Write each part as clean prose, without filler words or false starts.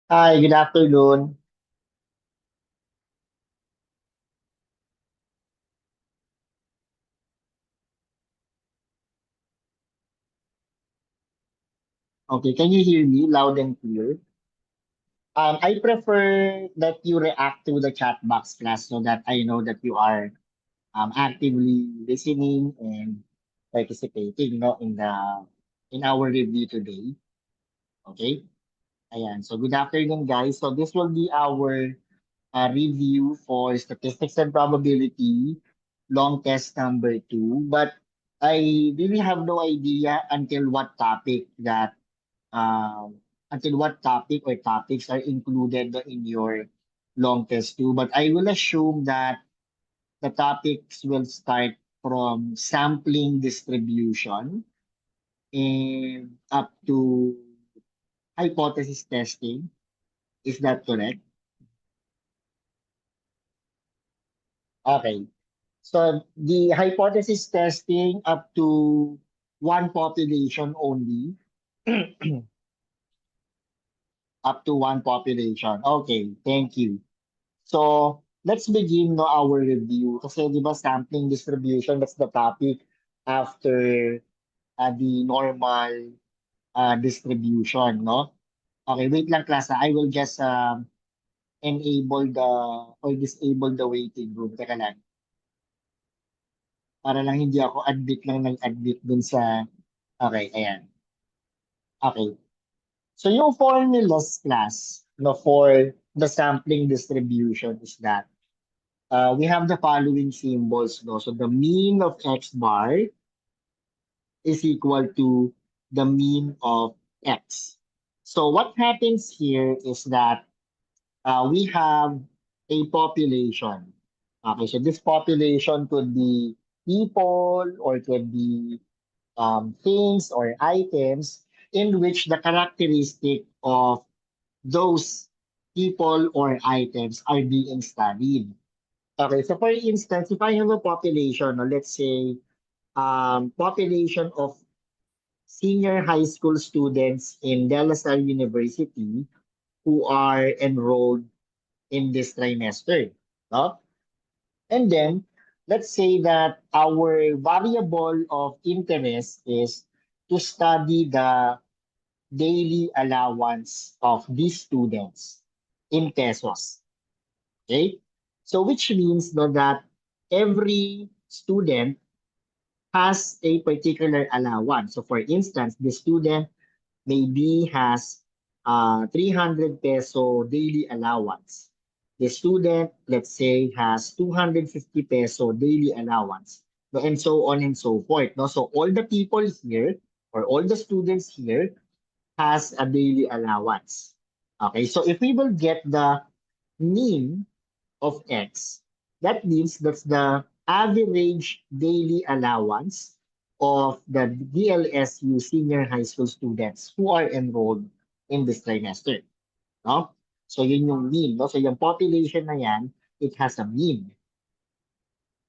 Hi, good afternoon. Okay, can you hear me loud and clear? I prefer that you react to the chat box class so that I know that you are actively listening and participating, in our review today. Okay? Ayan. So good afternoon, guys. So this will be our review for statistics and probability, long test number two. But I really have no idea until what topic or topics are included in your long test two. But I will assume that the topics will start from sampling distribution and up to hypothesis testing. Is that correct? Okay. So the hypothesis testing up to one population only, up to one population. Okay, thank you. So, let's begin our review. Kasi di ba sampling distribution, that's the topic after the normal distribution, no? Okay, wait lang class. I will just enable the or disable the waiting room. Teka lang. Para lang hindi ako admit lang ng admit dun sa... Okay, ayan. Okay. So, yung formulas class no, for the sampling distribution is that we have the following symbols. No? So the mean of x bar is equal to the mean of x. So what happens here is that we have a population. Okay, so this population could be people or could be things or items in which the characteristic of those people or items are being studied. Okay, so for instance, if I have a population, or let's say population of senior high school students in De La Salle University who are enrolled in this trimester, no? And then let's say that our variable of interest is to study the daily allowance of these students in pesos. Okay? So which means no, that every student has a particular allowance. So for instance, the student maybe has 300 peso daily allowance. The student, let's say, has 250 peso daily allowance. No, and so on and so forth. No? So all the people here or all the students here has a daily allowance. Okay, so if we will get the mean of X, that means that's the average daily allowance of the DLSU senior high school students who are enrolled in this trimester. No? So yun yung mean. No? So yung population na yan, it has a mean.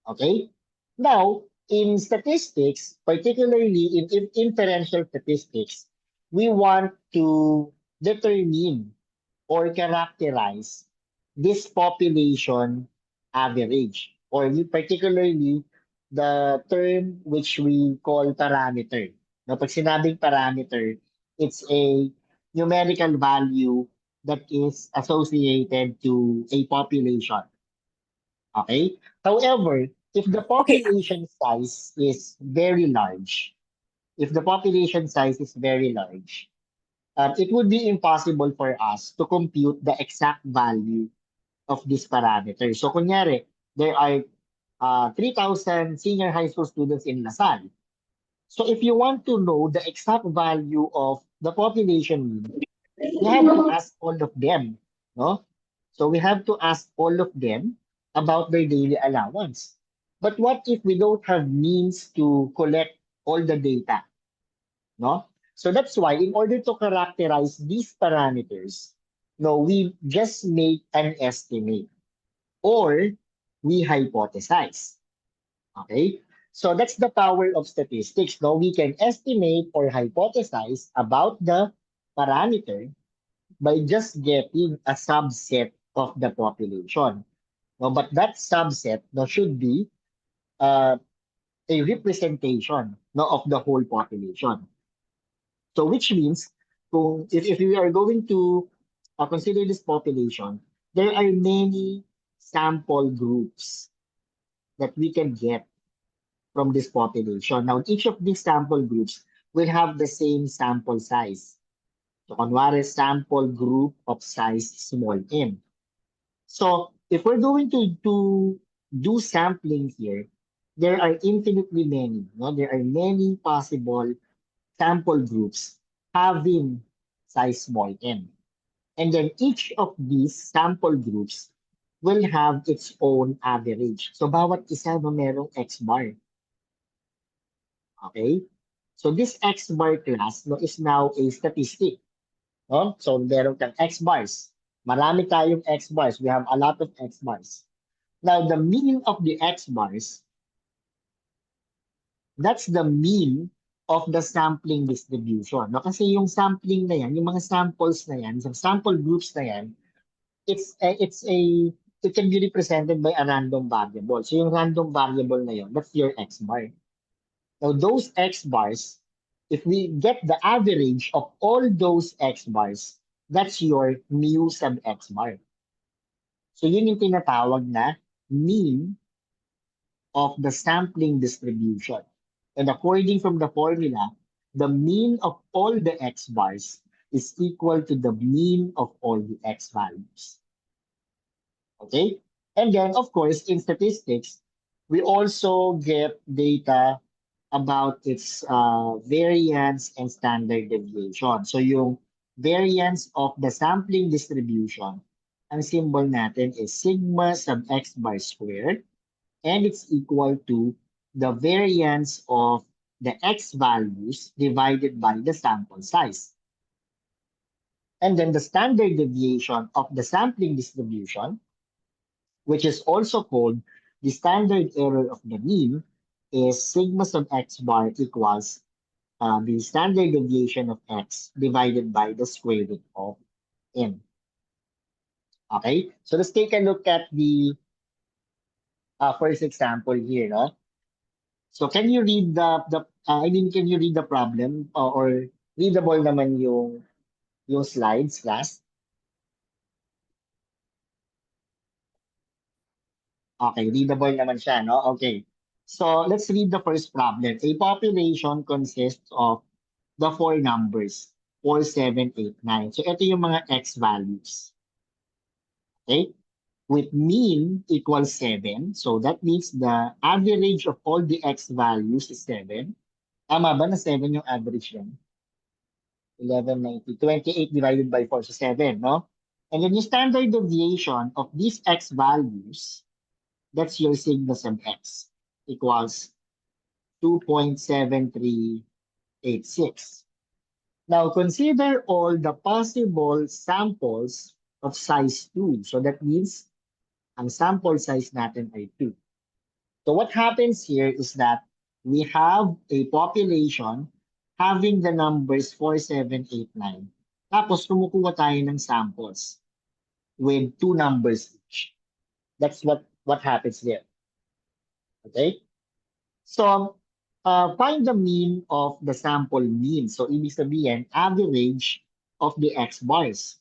Okay? Now, in statistics, particularly in inferential statistics, we want to determine or characterize this population average, or particularly the term which we call parameter. Now, pag sinabing parameter, it's a numerical value that is associated to a population. Okay? However, if the Okay. population size is very large, if the population size is very large, it would be impossible for us to compute the exact value of this parameter. So, kunyari, there are 3,000 senior high school students in Lasal. So, if you want to know the exact value of the population mean, we have to ask all of them, no? So, we have to ask all of them about their daily allowance. But what if we don't have means to collect all the data? No? So that's why in order to characterize these parameters, no, we just make an estimate or we hypothesize. Okay? So that's the power of statistics. No, we can estimate or hypothesize about the parameter by just getting a subset of the population. No, but that subset no, should be uh, a representation no, of the whole population. So which means if we are going to consider this population, there are many sample groups that we can get from this population. Now, each of these sample groups will have the same sample size. So, kunwari, sample group of size small m. So, if we're going to do sampling here, there are infinitely many. No? There are many possible sample groups having size small m. And then each of these sample groups will have its own average. So, bawat isa no merong X bar. Okay? So, this X bar class no, is now a statistic. No? So, meron kang X bars. Marami tayong X bars. We have a lot of X bars. Now, the mean of the X bars, that's the mean of the sampling distribution. No? Kasi yung sampling na yan, yung mga samples na yan, yung sample groups na yan, it can be represented by a random variable. So yung random variable na yun, that's your X bar. Now those X bars, if we get the average of all those X bars, that's your mu sub X bar. So yun yung tinatawag na mean of the sampling distribution. And according from the formula, the mean of all the X bars is equal to the mean of all the X values. Okay? And then, of course, in statistics, we also get data about its variance and standard deviation. So yung variance of the sampling distribution, ang symbol natin is sigma sub x bar squared, and it's equal to the variance of the x values divided by the sample size. And then the standard deviation of the sampling distribution, which is also called the standard error of the mean, is sigma sub x bar equals the standard deviation of x divided by the square root of n. Okay, so let's take a look at the first example here. No? So can you read can you read the problem or readable naman yung slides, class? Okay, readable naman siya, no? Okay. So let's read the first problem. A population consists of the four numbers, 4, 7, 8, 9. So ito yung mga x values. Okay? With mean equals 7. So that means the average of all the x values is 7. Tama ba na 7 yung average yan? 1190. 28 divided by 4, so 7, no? And then yung standard deviation of these x values, that's your sigma sub x, equals 2.7386. Now, consider all the possible samples of size 2. So that means ang sample size natin ay 2. So what happens here is that we have a population having the numbers 4, 7, 8, 9. Tapos kumukuha tayo ng samples with two numbers each. That's what happens there. Okay? So, find the mean of the sample mean. So, ibig sabihin, average of the X bars.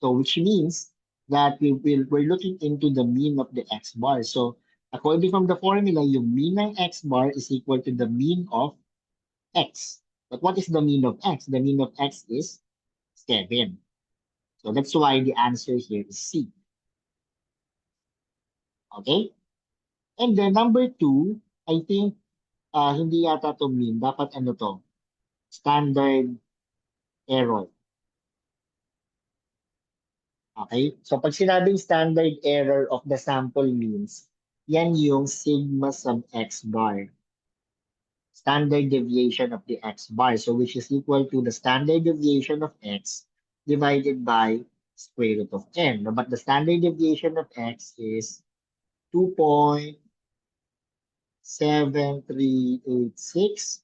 So, which means that we're looking into the mean of the X bar. So, according from the formula, yung mean ng X bar is equal to the mean of X. But what is the mean of X? The mean of X is 7. So, that's why the answer here is C. Okay? And then number 2, I think hindi yata to mean. Dapat ano to? Standard error. Okay? So pag sinabing standard error of the sample means, yan yung sigma sub x bar. Standard deviation of the x bar. So which is equal to the standard deviation of x divided by square root of n. No, but the standard deviation of x is 2.7386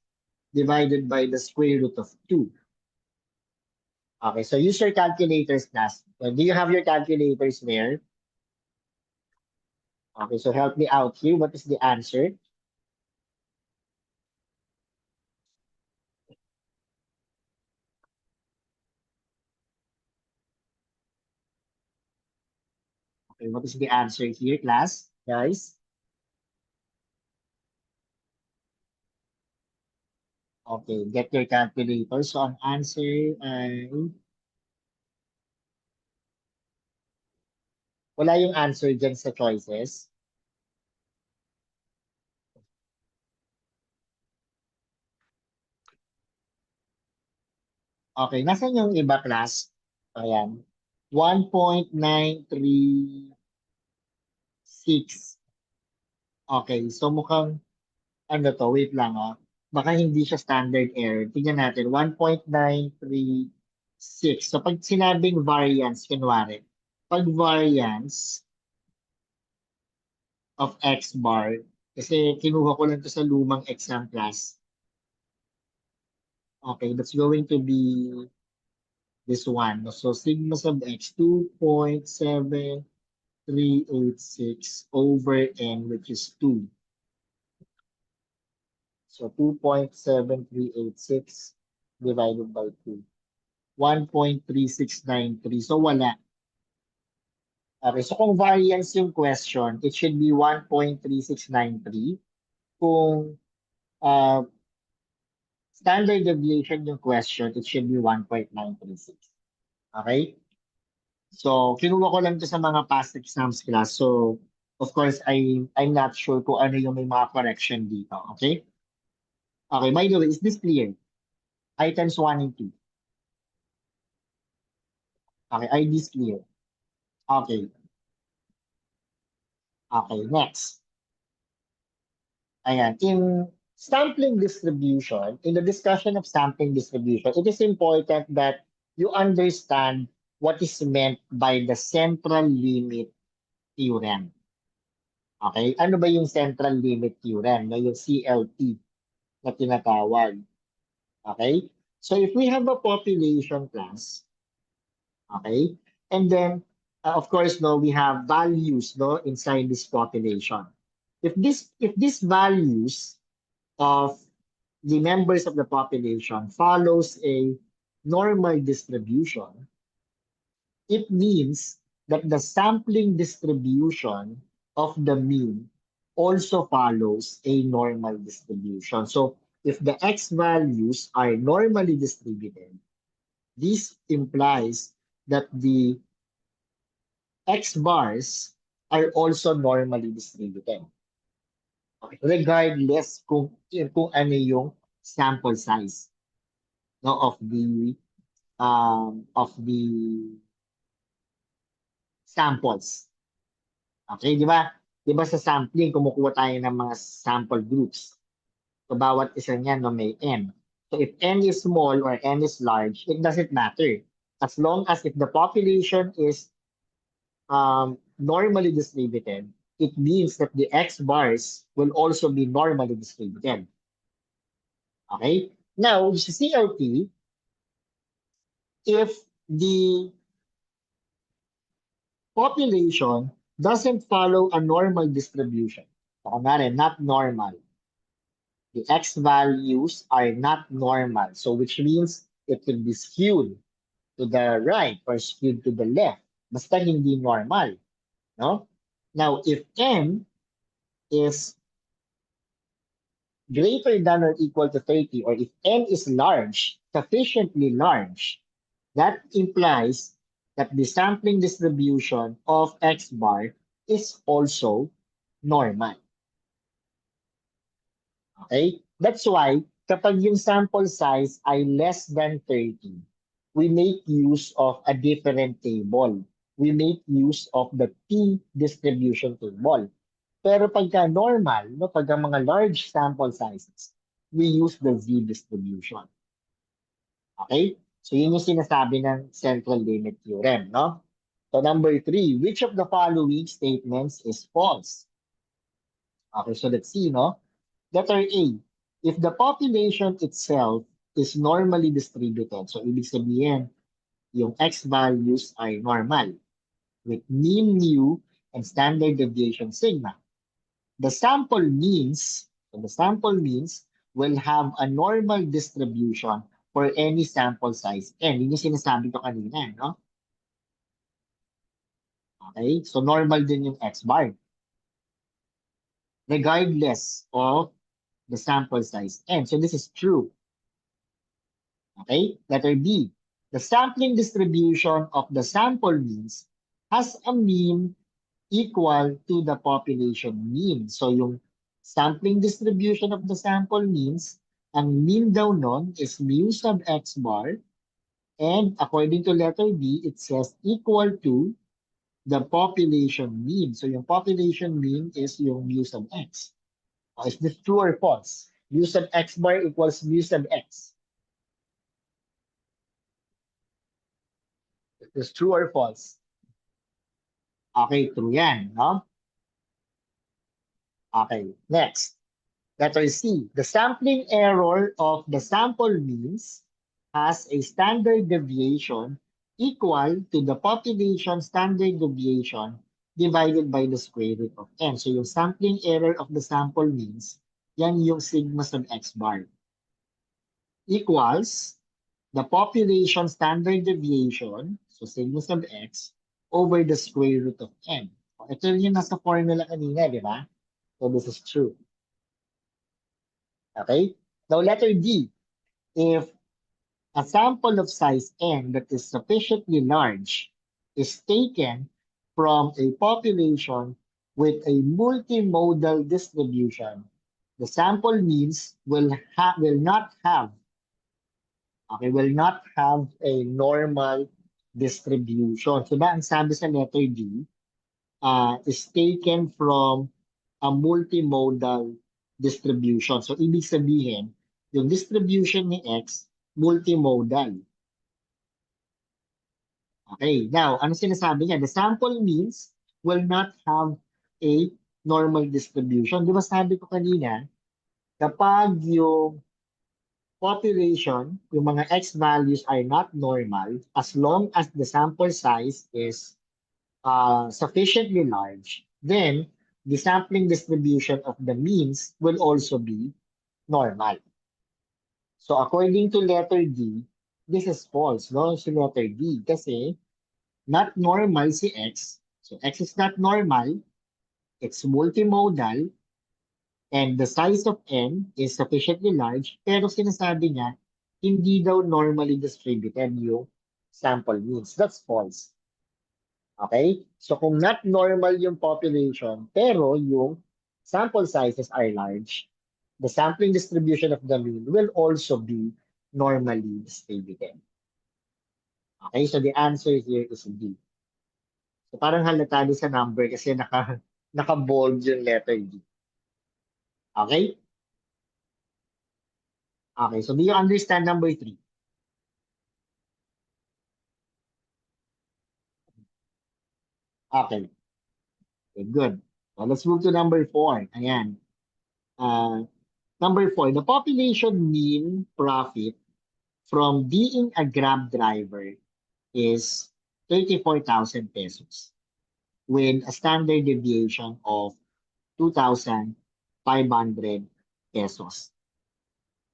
divided by the square root of 2. Okay, so use your calculators, class. Do you have your calculators there? Okay, so help me out here. What is the answer? Okay, what is the answer here, class? Guys? Okay, get your calculator. So ang answer ay wala yung answer dyan sa choices. Okay, nasan yung iba, class? Ayan. 1.936. Okay, so mukhang ano to, wait lang baka hindi siya standard error. Tingnan natin, 1.936. So pag sinabing variance, kunwari, pag variance of x bar, kasi kinuha ko lang to sa lumang exam class. Okay, that's going to be this one. So sigma sub x, 2.7386 over n, which is 2. So 2.7386 divided by 2. 1.3693. So wala. Okay, so kung variance yung question, it should be 1.3693. Kung uh, standard deviation yung question, it should be 1.936. Okay? So, kinuha ko lang to sa mga past exams class. So, of course, I'm not sure kung ano yung may mga correction dito. Okay? Okay, by the way, is this clear? Items 1 and 2. Okay, are this clear? Okay. Okay, next. Ayan. In sampling distribution, in the discussion of sampling distribution, it is important that you understand what is meant by the central limit theorem. Okay? Ano ba yung central limit theorem? No? Yung CLT na tinatawag. Okay? So if we have a population class, okay? And then, of course, no, we have values, no, inside this population. If these values of the members of the population follows a normal distribution, it means that the sampling distribution of the mean also follows a normal distribution. So if the x values are normally distributed, this implies that the x bars are also normally distributed. Okay. Regardless kung ano yung sample size, no, of the samples. Okay, di ba? Di ba sa sampling, kumukuha tayo ng mga sample groups. So bawat isa niyan no, may n. So if n is small or n is large, it doesn't matter. As long as if the population is normally distributed, it means that the x bars will also be normally distributed. Okay? Now, sa CLT, if the population doesn't follow a normal distribution, so, kunwari, not normal, the x values are not normal. So which means it will be skewed to the right or skewed to the left. Basta hindi normal. No? Now, if n is greater than or equal to 30, or if n is large, sufficiently large, that implies that the sampling distribution of x bar is also normal. Okay? That's why, kapag yung sample size ay less than 30, we make use of a different table. We make use of the t-distribution table. Pero pagka normal, no, pagka mga large sample sizes, we use the z-distribution. Okay? So yun yung sinasabi ng central limit theorem, no? So number 3, which of the following statements is false? Okay, so let's see, no? Letter A, if the population itself is normally distributed, so ibig sabihin, yung X values are normal with mean mu and standard deviation sigma. The sample means will have a normal distribution for any sample size n. Yun yung sinasabi ko kanina, no? Okay? So normal din yung X bar regardless of the sample size n. So this is true. Okay? Letter B. The sampling distribution of the sample means has a mean equal to the population mean. So yung sampling distribution of the sample means, ang mean daw nun is mu sub x bar. And according to letter B, it says equal to the population mean. So yung population mean is yung mu sub x. Is this true or false? Mu sub x bar equals mu sub x. Is this true or false? Okay, true yan, no? Okay, next. Letter C. The sampling error of the sample means has a standard deviation equal to the population standard deviation divided by the square root of n. So yung sampling error of the sample means, yan yung sigma sub x bar. Equals the population standard deviation, so sigma sub x, over the square root of n. Ito yung nasa formula kanina, di ba? So this is true. Okay? Now, letter D. If a sample of size n that is sufficiently large is taken from a population with a multimodal distribution, the sample means will not have a normal distribution. So ba ang sabi sa letter D, is taken from a multimodal distribution. So, ibig sabihin, yung distribution ni X, multimodal. Okay, now, ano sinasabi niya? The sample means will not have a normal distribution. Di ba sabi ko kanina, kapag yung population, yung mga X values are not normal, as long as the sample size is sufficiently large, then the sampling distribution of the means will also be normal. So according to letter D, this is false, no? So letter D, kasi not normal si X. So X is not normal, it's multimodal, and the size of N is sufficiently large, pero sinasabi niya, hindi daw normally distributed yung sample means. That's false. Okay? So kung not normal yung population, pero yung sample sizes are large, the sampling distribution of the mean will also be normally distributed. Okay? So the answer here is D. So parang halata doon sa number kasi naka-bold yung letter D. Okay? Okay, so do you understand number 3? Okay. Okay, good. So let's move to number 4. Ayan. Uh, number 4, the population mean profit from being a Grab driver is 34,000 pesos with a standard deviation of 2,500 pesos.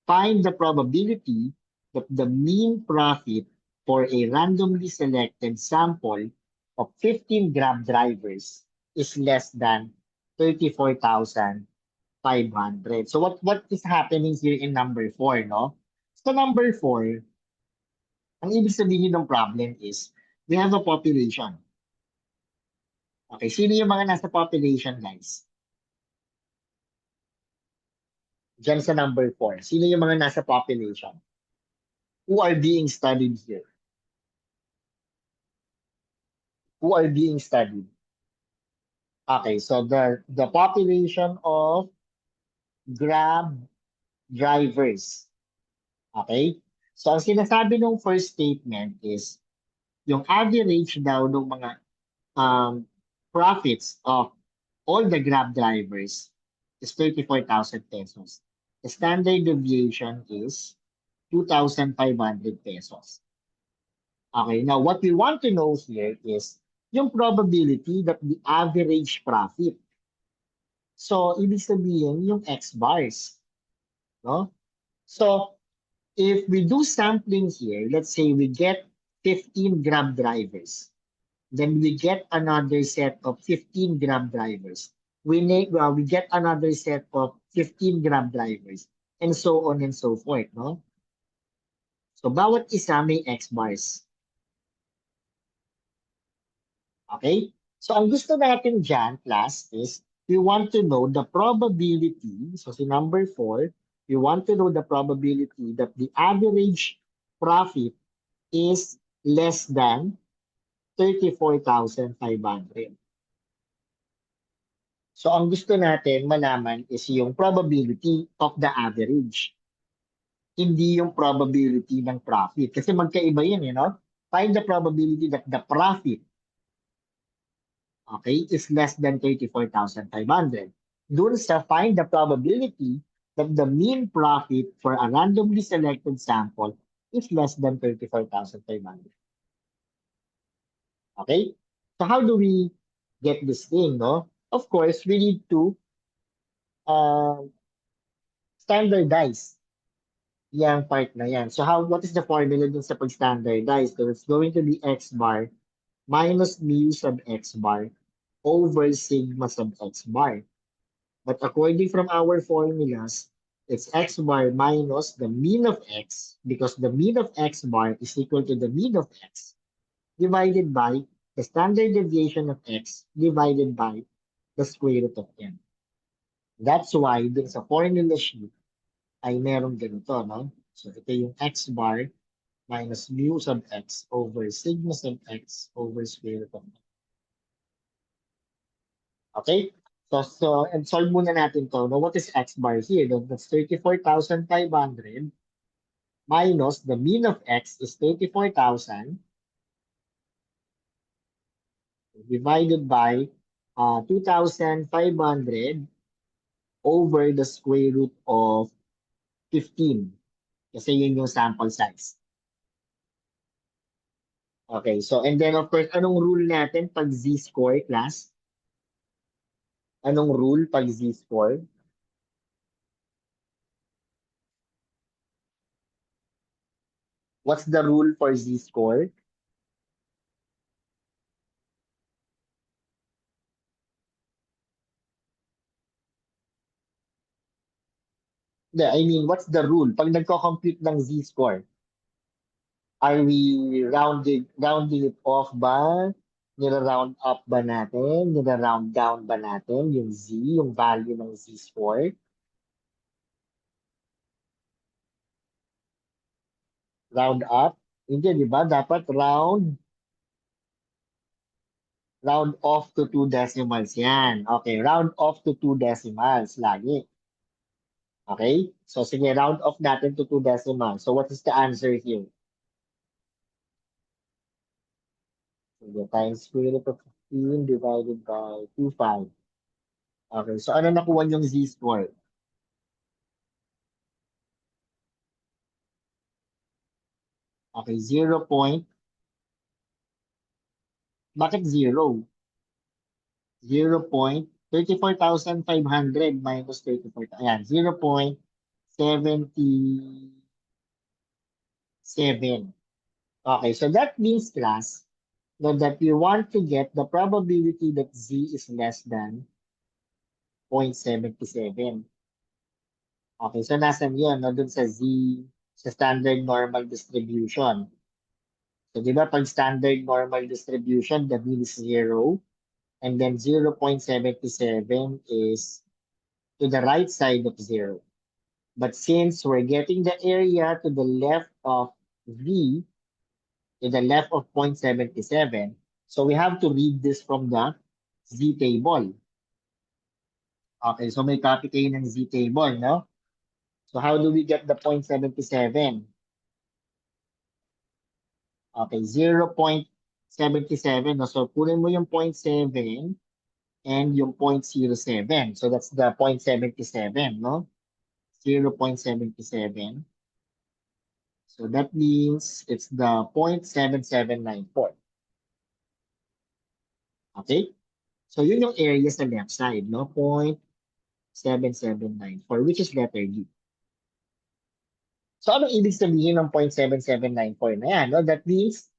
Find the probability that the mean profit for a randomly selected sample of 15 Grab drivers is less than 34,500. So what is happening here in number 4, no? So number 4, ang ibig sabihin ng problem is we have a population. Okay, sino yung mga nasa population, guys? Diyan sa number 4. Sino yung mga nasa population? Who are being studied here? Who are being studied? Okay, so the population of Grab drivers. Okay? So ang sinasabi ng first statement is yung average daw ng mga profits of all the Grab drivers is 34,000 pesos. The standard deviation is 2,500 pesos. Okay, now what we want to know here is yung probability that the average profit. So, ibig sabihin yung X bars, no? So, if we do sampling here, let's say we get 15 Grab drivers, then we get another set of 15 Grab drivers. We get another set of 15 Grab drivers, and so on and so forth, no? So, bawat isa may X bars. Okay? So, ang gusto natin dyan, class, is we want to know the probability. So, si number 4, we want to know the probability that the average profit is less than 34,500. So, ang gusto natin malaman is yung probability of the average, hindi yung probability ng profit. Kasi magkaiba yun, you know? Find the probability that the profit, okay, is less than 34,500. Dun sa find the probability that the mean profit for a randomly selected sample is less than 34,500. Okay? So how do we get this thing, no? Of course, we need to uh, standardize yung part na yan. So what is the formula dun sa pag-standardize? So it's going to be x bar minus mu sub x bar over sigma sub x bar. But according from our formulas, it's x bar minus the mean of x because the mean of x bar is equal to the mean of x divided by the standard deviation of x divided by the square root of n. That's why dun sa formula sheet ay meron ganito, no? So ito yung x bar minus mu sub x over sigma sub x over square root of n. Okay? And solve muna natin to. Now, what is x bar here? That's 34,500 minus the mean of x is 34,000 divided by 2,500 over the square root of 15. Kasi yun yung sample size. Okay, so and then of course, anong rule natin pag z-score, class? Anong rule pag z-score? What's the rule for z-score? I mean, what's the rule? Pag nagko-compute ng z-score, are we rounding it off ba? Nira-round up ba natin? Nira-round down ba natin? Yung z, yung value ng z-score? Round up? Hindi, di ba? Dapat round off to two decimals yan. Okay, round off to two decimals lagi. Okay? So, sige, round off natin to two decimals. So, what is the answer here? Sige, times square root of 15 divided by 25. Okay, so ano nakuha yung z-score? Okay, 0 point. Bakit 0? 0.34,500 minus 34. Ayan, 0.77. Okay, so that means, class, that you want to get the probability that z is less than 0.77. Okay, so nasan yun? No? Dun sa z, sa standard normal distribution. So, di ba, pag standard normal distribution, the mean is 0. And then 0.77 is to the right side of 0. But since we're getting the area to the left of V, to the left of 0.77, so we have to read this from the Z table. Okay, so may copy kayo ng Z table, no? So how do we get the 0.77? Okay, 0.77. No? So kunin mo yung 0.7 and yung 0.07. So that's the 0.77, no? 0.77. So that means it's the 0.7794. Okay? So yun yung area sa left side, no? 0.7794, which is letter D. So anong ibig sabihin ng 0.7794 na yan? No? That means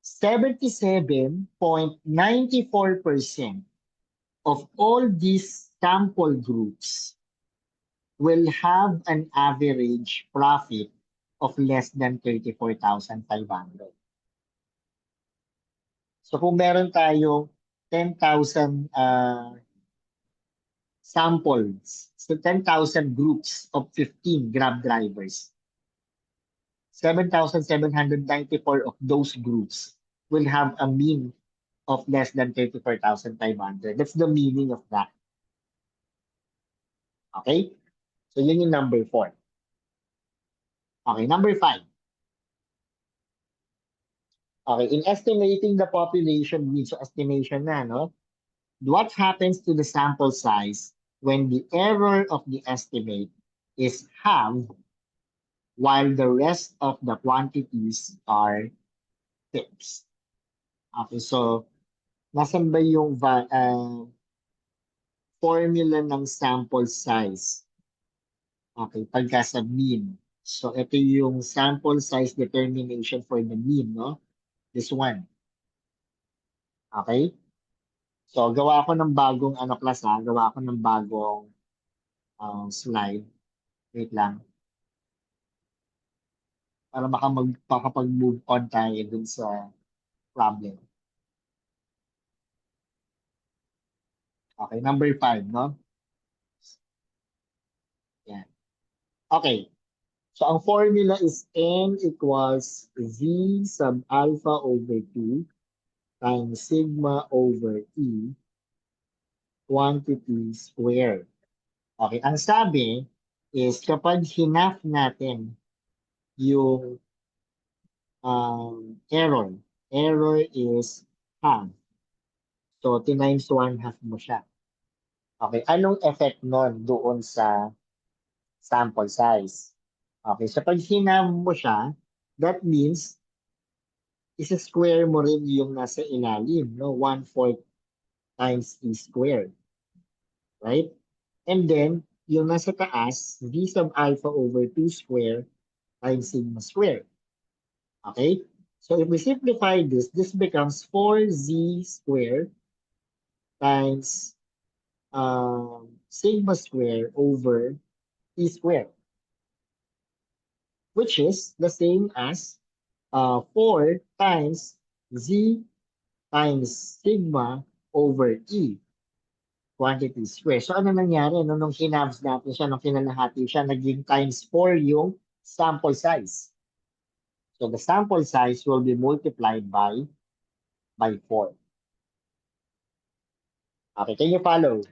77.94% of all these sample groups will have an average profit of less than 34,500. So kung meron tayong 10,000 samples, so 10,000 groups of 15 Grab drivers, 7,794 of those groups will have a mean of less than 34,500. That's the meaning of that. Okay? So yun yung number 4. Okay, number 5. Okay, in estimating the population mean, so estimation na, no? What happens to the sample size when the error of the estimate is halved while the rest of the quantities are fixed? Okay, so nasan ba yung formula ng sample size? Okay, pagka sa mean. So ito yung sample size determination for the mean, no? This one. Okay? So gawa ako ng bagong class ha, gawa ako ng bagong slide. Wait lang. Para makapag-move on tayo dun sa problem. Okay, number 5, no? Yan. Okay. So ang formula is N equals V sub alpha over 2 times sigma over E quantity squared. Okay, ang sabi is kapag hinaf natin yung error is half. So, times 1 half mo siya. Okay, anong effect nun doon sa sample size? Okay, so pag hinaf mo siya, that means isa-square mo rin yung nasa ilalim, no? 1/4 times E squared. Right? And then, yung nasa taas, V sub alpha over 2 square times sigma square. Okay? So if we simplify this, this becomes 4Z squared times sigma square over E squared, which is the same as 4 times Z times sigma over E quantity square. So ano nangyari? Nung hinabs natin siya, nung kinalahati siya, naging times 4 yung sample size. So the sample size will be multiplied by 4. Okay, can you follow?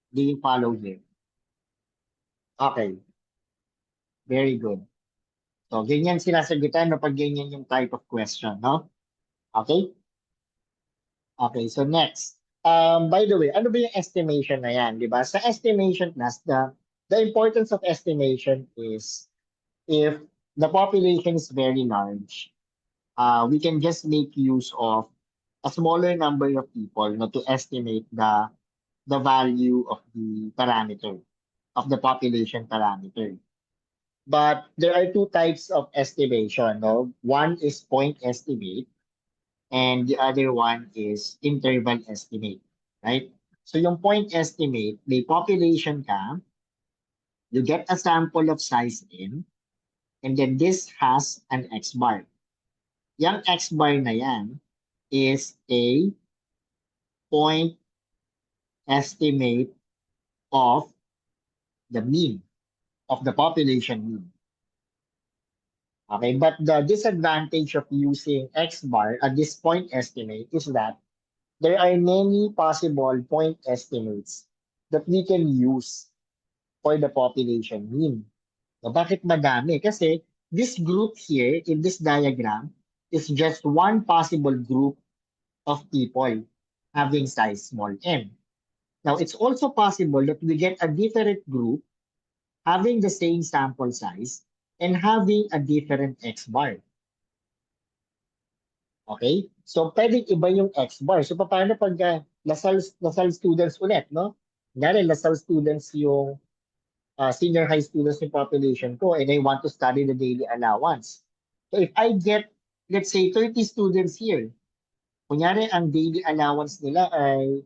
Do you follow here? Okay, very good. So, ganyan sinasagutan no, pag ganyan yung type of question, no? Okay? Okay, so next. By the way, ano ba yung estimation na yan, di ba? Sa estimation class, the importance of estimation is if the population is very large, we can just make use of a smaller number of people no, to estimate the value of the parameter, of the population parameter. But there are two types of estimation. No? One is point estimate and the other one is interval estimate. Right? So yung point estimate, may population ka, you get a sample of size n, and then this has an X bar. Yung X bar na yan is a point estimate of the mean, of the population mean. Okay, but the disadvantage of using X bar at this point estimate is that there are many possible point estimates that we can use for the population mean. So, bakit madami? Kasi this group here in this diagram is just one possible group of people having size small n. Now, it's also possible that we get a different group having the same sample size, and having a different X bar. Okay? So, pwedeng iba yung X bar. So, paano pag Lasal students ulit, no? Kunyari, Lasal students yung senior high students yung population ko and I want to study the daily allowance. So, if I get, let's say, 30 students here, kunyari, ang daily allowance nila ay,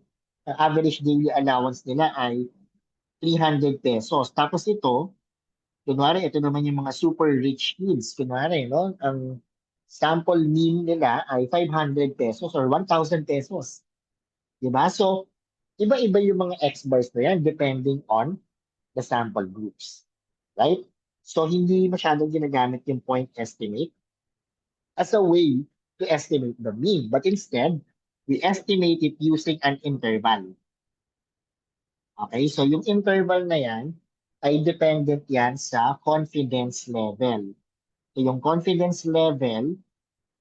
average daily allowance nila ay 300 pesos. Tapos ito, kunwari, ito naman yung mga super rich kids. Kunwari, no? Ang sample mean nila ay 500 pesos or 1,000 pesos. Diba? So, iba-iba yung mga X bars na yan depending on the sample groups. Right? So, hindi masyadong ginagamit yung point estimate as a way to estimate the mean. But instead, we estimate it using an interval. Okay? So, yung interval na yan ay dependent yan sa confidence level. So, yung confidence level,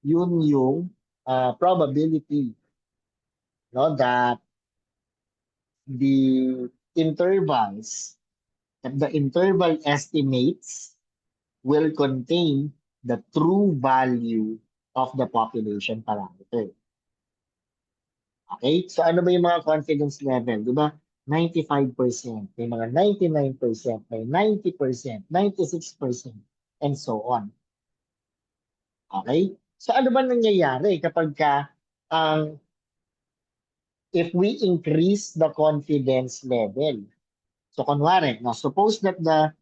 yun yung probability, no, that the intervals, that the interval estimates will contain the true value of the population parameter. Okay? So ano ba yung mga confidence level? Di ba? 95%, may mga 99%, may 90%, 96%, and so on. Okay? So ano ba nangyayari kapag ang if we increase the confidence level? So kunwari, no, suppose that the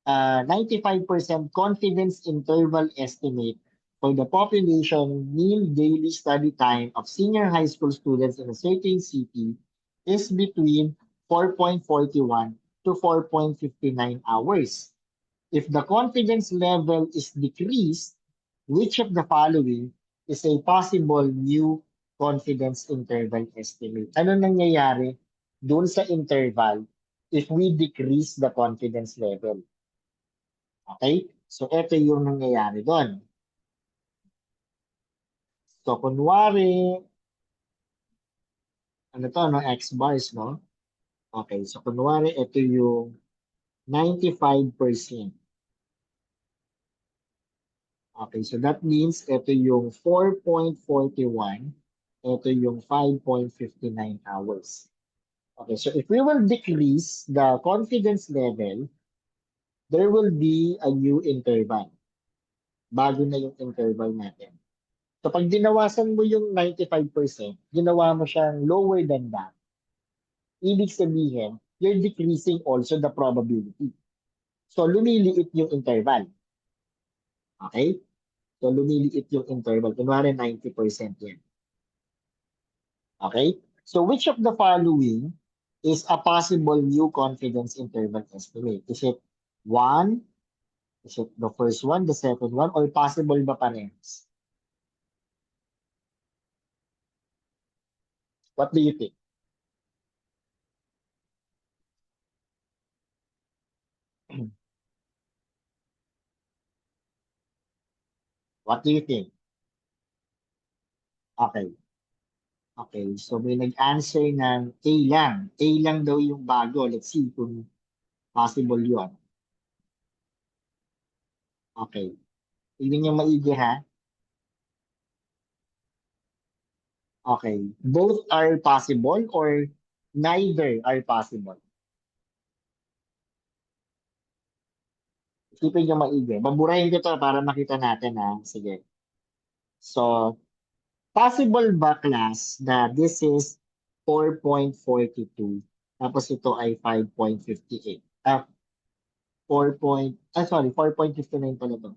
95% confidence interval estimate for the population mean daily study time of senior high school students in a certain city is between 4.41 to 4.59 hours. If the confidence level is decreased, which of the following is a possible new confidence interval estimate? Ano nangyayari doon sa interval if we decrease the confidence level? Okay? So, ito yung nangyayari doon. So, kunwari, ano to, no? X bars, no? Okay, so kunwari, ito yung 95%. Okay, so that means ito yung 4.41, ito yung 5.59 hours. Okay, so if we will decrease the confidence level, there will be a new interval. Bago na yung interval natin. So pag dinawasan mo yung 95%, ginawa mo siyang lower than that, ibig sabihin, you're decreasing also the probability. So lumiliit yung interval. Okay? So lumiliit yung interval. Kunwari 90% yan. Okay? So which of the following is a possible new confidence interval estimate? Is it 1? Is it the first one, the second one, or possible ba parehas? What do you think? What do you think? Okay. Okay, so may nag-answer ng A lang. A lang daw yung bago. Let's see kung possible yun. Okay. Tingnan niyo maigi ha. Okay. Both are possible or neither are possible? Isipin niyo maigi. Baburahin ko to para makita natin ha. Sige. So, possible ba class na this is 4.42 tapos ito ay 5.58? 4.59 pala to.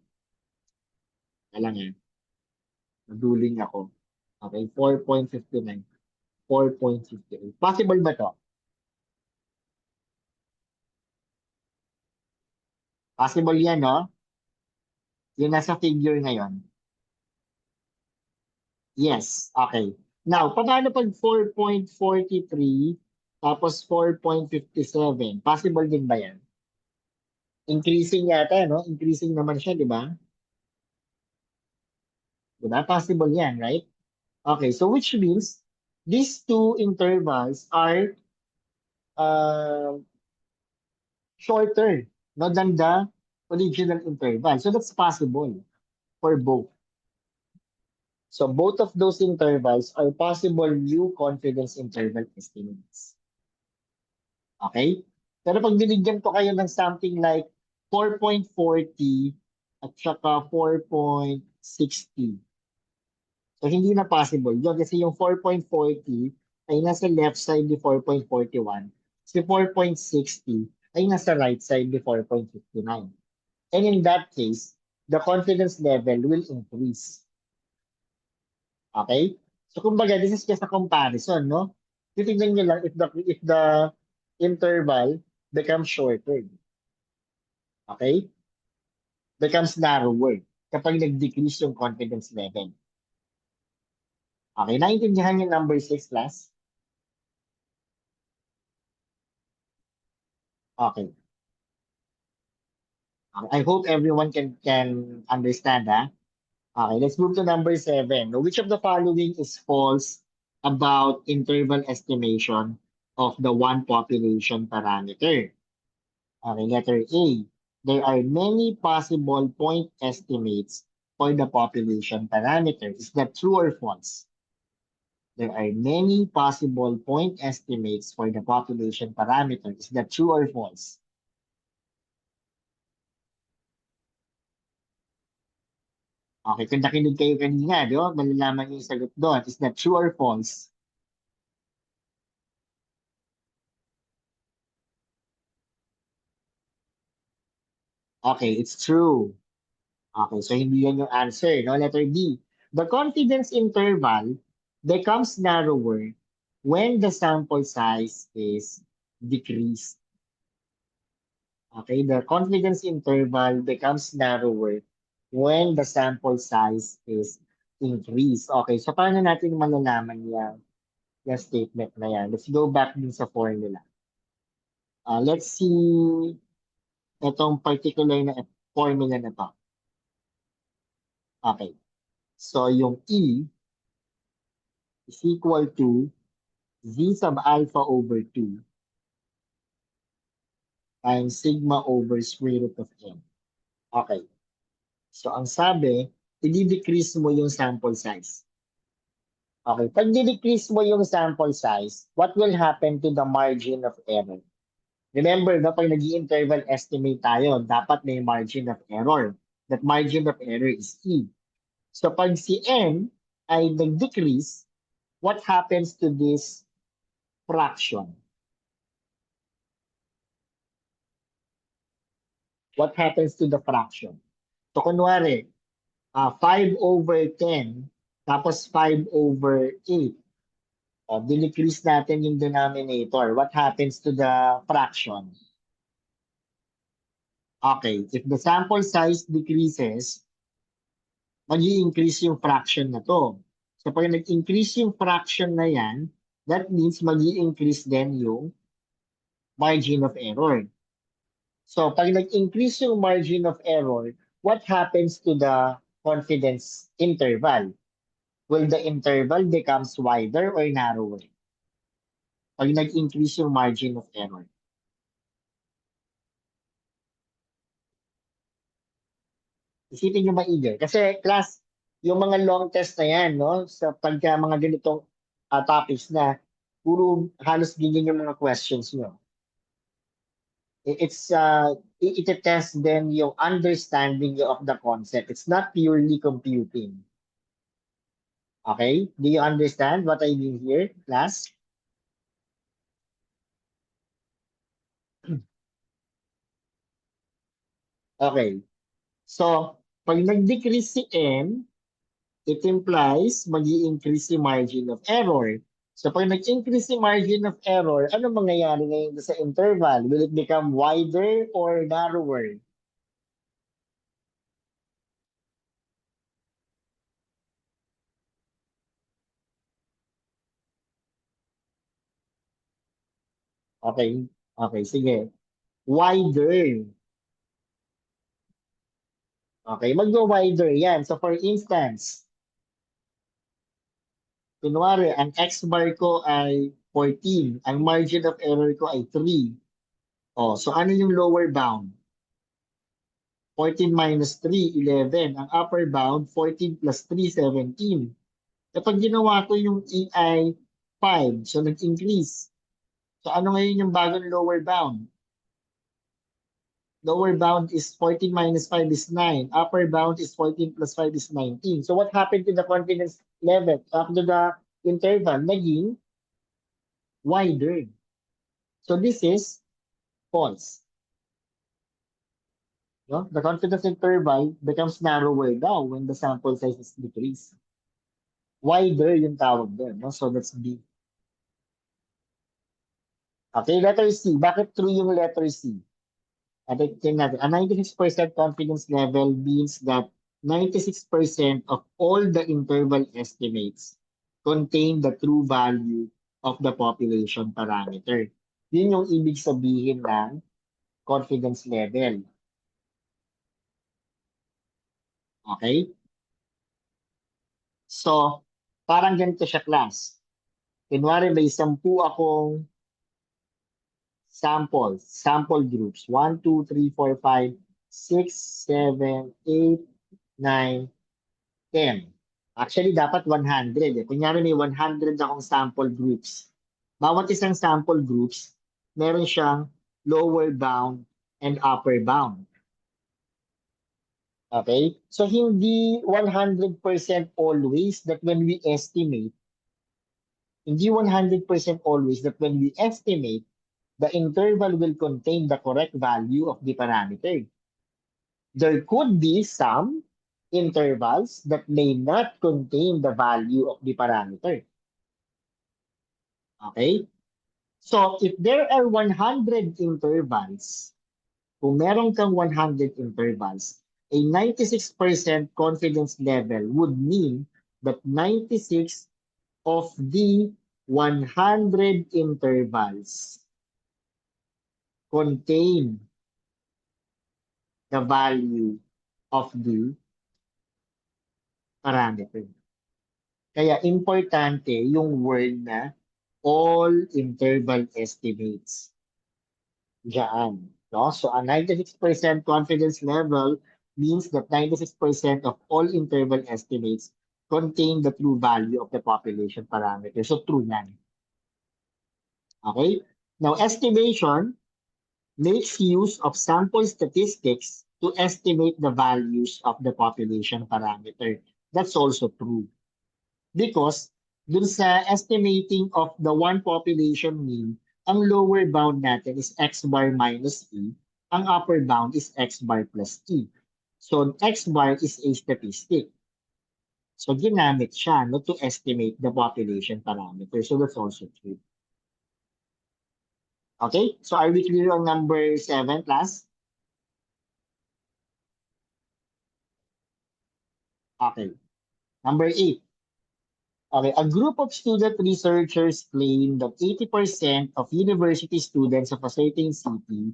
Kailan yan? Naduling ako. Okay, 4.59. 4.58. Possible ba to? Possible yan, no? Yung nasa figure ngayon. Yes, okay. Now, paano pag 4.43 tapos 4.57? Possible din ba yan? Increasing yata, no? Increasing naman siya, di ba? Di ba? Possible yan, right? Okay, so which means these two intervals are uh, shorter no, than the original interval. So that's possible for both. So both of those intervals are possible new confidence interval estimates. Okay? Pero pag binigyan ko kayo ng something like 4.40 at saka 4.60, so hindi na possible yun kasi yung 4.40 ay nasa left side ni 4.41. Si 4.60 ay nasa right side ni 4.59. And in that case, the confidence level will increase. Okay? So kumbaga, this is just a comparison, no? Titignan nyo lang if the interval becomes shorter. Okay? Becomes narrower kapag nag-decrease yung confidence level. Okay, naintindihan yung number 6 class? Okay. I hope everyone can understand, ha? Okay, let's move to number 7. Now, which of the following is false about interval estimation of the one population parameter? Okay, letter A. There are many possible point estimates for the population parameter. Is that true or false? There are many possible point estimates for the population parameter. Is that true or false? Okay, kung nakinig kayo kanina, di ba? Malalaman niyo yung sagot doon. Is that true or false? Okay, it's true. Okay, so hindi yan yung answer, no? Letter B. The confidence interval becomes narrower when the sample size is decreased. Okay, the confidence interval becomes narrower when the sample size is increased. Okay, so paano natin malalaman yung statement na yan? Let's go back din sa formula. Let's see itong particular na formula na to. Okay, so yung E is equal to Z sub alpha over 2 times sigma over square root of n. Okay. So, ang sabi, i-decrease mo yung sample size. Okay. Pag decrease mo yung sample size, what will happen to the margin of error? Remember, no, pag nag-interval estimate tayo, dapat may margin of error. That margin of error is E. So, pag si n ay nag-decrease, what happens to this fraction? What happens to the fraction? So, kunwari, 5 over 10, tapos 5 over 8. Dinecrease natin yung denominator. What happens to the fraction? Okay, if the sample size decreases, mag-i-increase yung fraction na to. So pag nag-increase yung fraction na yan, that means mag-i-increase din yung margin of error. So pag nag-increase yung margin of error, what happens to the confidence interval? Will the interval becomes wider or narrower? Pag nag-increase yung margin of error. Isipin nyo maigi. Kasi class, yung mga long test na yan, no? Sa pagka mga ganitong topics na puro halos ganyan yung mga questions nyo. It's it-test then yung understanding nyo of the concept. It's not purely computing. Okay? Do you understand what I mean here, class? Okay. So, pag nag-decrease si n, it implies mag increase si margin of error. So pag nag-increase si margin of error, ano mangyayari ngayon sa interval? Will it become wider or narrower? Okay. Okay, sige. Wider. Okay, mag-wider yan. So for instance, kunwari, ang x bar ko ay 14. Ang margin of error ko ay 3. Oh, so ano yung lower bound? 14 minus 3, 11. Ang upper bound, 14 plus 3, 17. Kapag ginawa ko yung E ay 5, so nag-increase. So ano ngayon yung bagong lower bound? Lower bound is 14 minus 5 is 9. Upper bound is 14 plus 5 is 19. So what happened to the confidence level after the interval? Naging wider. So this is false. No? The confidence interval becomes narrower now when the sample size is decreased. Wider yung tawag doon. No? So that's B. Okay, letter C. Bakit true yung letter C? Tingnan natin. A 96% confidence level means that 96% of all the interval estimates contain the true value of the population parameter. Yun yung ibig sabihin ng confidence level. Okay? So, parang ganito siya, class. Kunwari may 10 akong sample groups. 1, 2, 3, 4, 5, 6, 7, 8, 9, 10. Actually, dapat 100. Kunyari may 100 akong sample groups. Bawat isang sample groups, meron siyang lower bound and upper bound. Okay? So, hindi 100% always that when we estimate, hindi 100% always that when we estimate, the interval will contain the correct value of the parameter. There could be some intervals that may not contain the value of the parameter. Okay? So, if there are 100 intervals, kung meron kang 100 intervals, a 96% confidence level would mean that 96 of the 100 intervals contain the value of the parameter. Kaya importante yung word na all interval estimates. Diyan. No? So a 96% confidence level means that 96% of all interval estimates contain the true value of the population parameter. So true yan. Okay? Now, estimation makes use of sample statistics to estimate the values of the population parameter. That's also true. Because dun sa estimating of the one population mean, ang lower bound natin is x bar minus e, ang upper bound is x bar plus e. So x bar is a statistic. So ginamit siya no, to estimate the population parameter. So that's also true. Okay, so are we clear on number 7, class? Okay. Number 8. Okay, a group of student researchers claim that 80% of university students of a certain city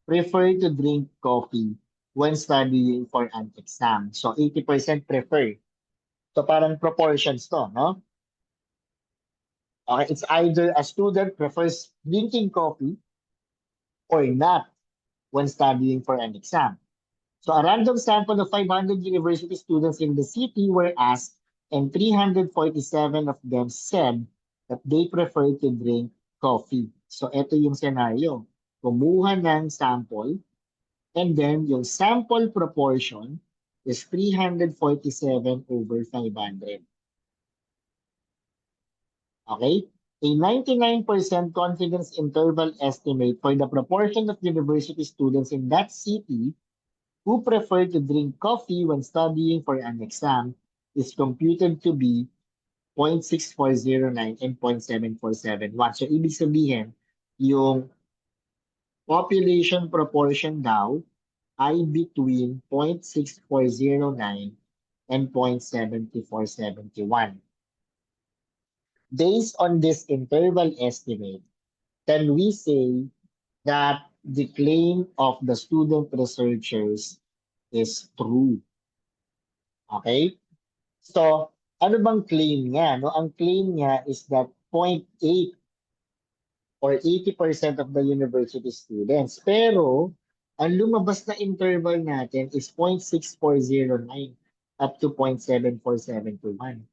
prefer to drink coffee when studying for an exam. So 80% prefer. So parang proportions to, no? Okay, it's either a student prefers drinking coffee or not when studying for an exam. So a random sample of 500 university students in the city were asked, and 347 of them said that they prefer to drink coffee. So ito yung scenario. Kumuha ng sample, and then yung sample proportion is 347 over 500. Okay? A 99% confidence interval estimate for the proportion of university students in that city who prefer to drink coffee when studying for an exam is computed to be 0.6409 and 0.7471. So, ibig sabihin, yung population proportion daw ay between 0.6409 and 0.7471. Based on this interval estimate, can we say that the claim of the student researchers is true? Okay? So, ano bang claim niya? No? Ang claim niya is that 0.8 or 80% of the university students. Pero, Ang lumabas na interval natin is 0.6409 up to 0.74721.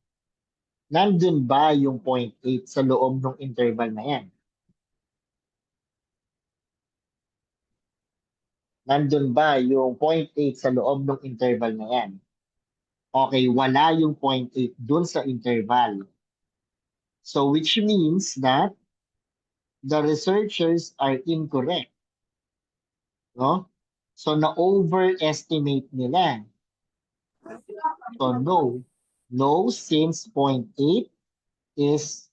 Nandun ba yung 0.8 sa loob ng interval na yan? Nandun ba yung 0.8 sa loob ng interval na yan? Okay, wala yung 0.8 dun sa interval. So which means that the researchers are incorrect. No? So na-overestimate nila. So no. No, since 0.8 is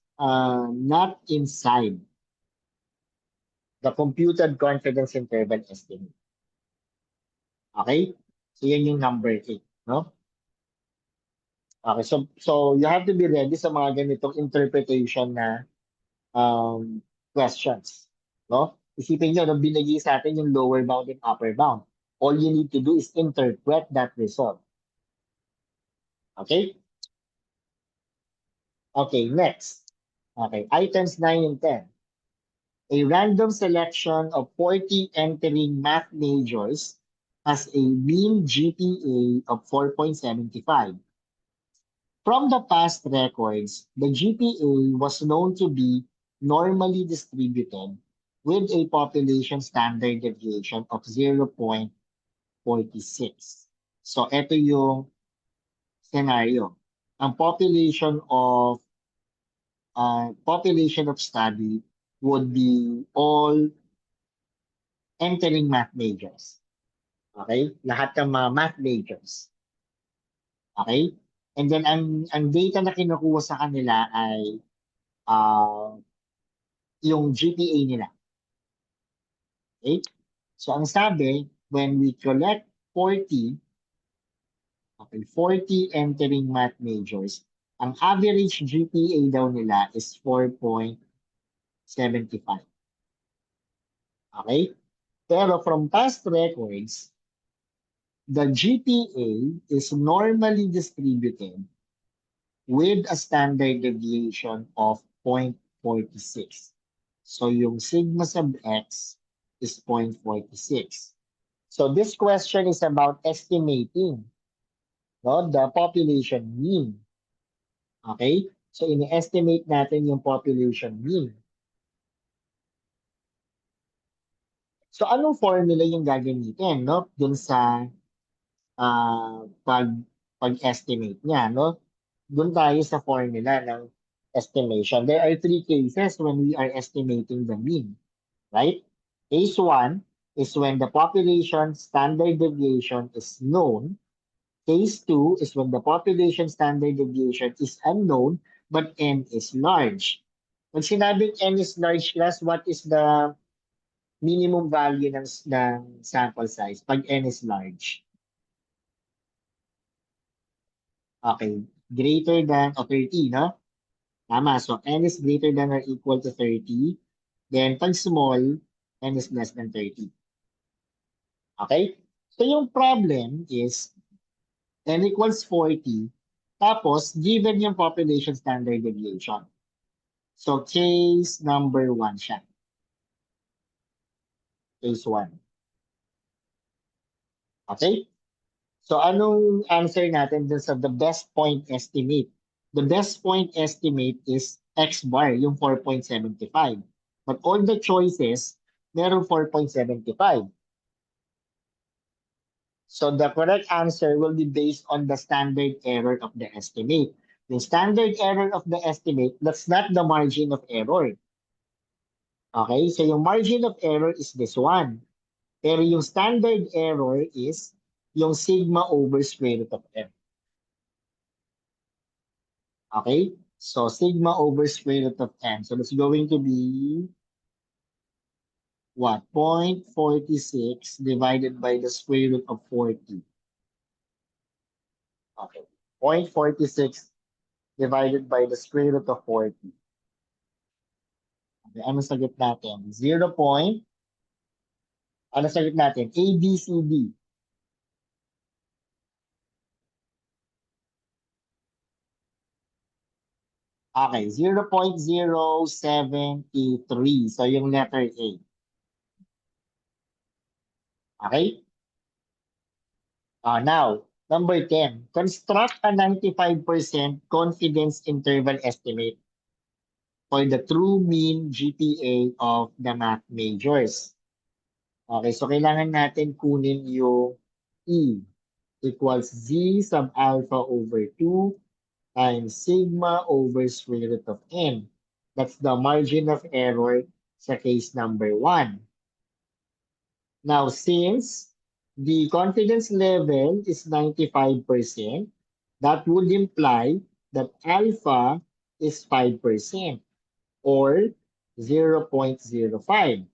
not inside the computed confidence interval estimate. Okay? So yan yung number 8. No? Okay, so you have to be ready sa mga ganitong interpretation na um, questions. No? Isipin nyo, nung binigay sa atin yung lower bound and upper bound, all you need to do is interpret that result. Okay? Okay, next. Okay, items 9 and 10. A random selection of 40 entering math majors has a mean GPA of 4.75. From the past records, the GPA was known to be normally distributed with a population standard deviation of 0.46. So, ito yung scenario. Ang population of study would be all entering math majors. Okay? Lahat ng mga math majors. Okay? And then, ang data na kinukuha sa kanila ay uh, yung GPA nila. Okay? So, ang sabi, when we collect 40, okay, 40 entering math majors, ang average GPA daw nila is 4.75. Okay? Pero from past records, the GPA is normally distributed with a standard deviation of 0.46. So yung sigma sub x is 0.46. So this question is about estimating, no, the population mean. Okay? So ini-estimate natin yung population mean. So anong formula yung gagamitin, no? Dun sa pag pag-estimate niya, no? Doon tayo sa formula ng estimation. There are three cases when we are estimating the mean, right? Case one is when the population standard deviation is known. Case two is when the population standard deviation is unknown but n is large. Pag sinabing n is large, class, what is the minimum value ng sample size pag n is large? Okay, greater than o 30, no? Tama. So, n is greater than or equal to 30. Then, pag small, n is less than 30. Okay? So, yung problem is n equals 40. Tapos, given yung population standard deviation. So, case number 1 siya. Case 1. Okay? So, anong answer natin dun sa the best point estimate? The best point estimate is X bar, yung 4.75. But all the choices, meron 4.75. So, the correct answer will be based on the standard error of the estimate. The standard error of the estimate, that's not the margin of error. Okay? So, yung margin of error is this one. Pero yung standard error is yung sigma over square root of m. Okay? So, sigma over square root of n. So, that's going to be what? 0.46 divided by the square root of 40. Okay. 0.46 divided by the square root of 40. Okay, ano sagot natin? 0 point. Ano sagot natin? A, B, C, D. Okay, 0.073. So, yung letter A. Okay? Now, number 10, construct a 95% confidence interval estimate for the true mean GPA of the math majors. Okay, so kailangan natin kunin yung E equals Z sub alpha over 2 times sigma over square root of n. That's the margin of error sa case number 1. Now, since the confidence level is 95%, that would imply that alpha is 5% or 0.05.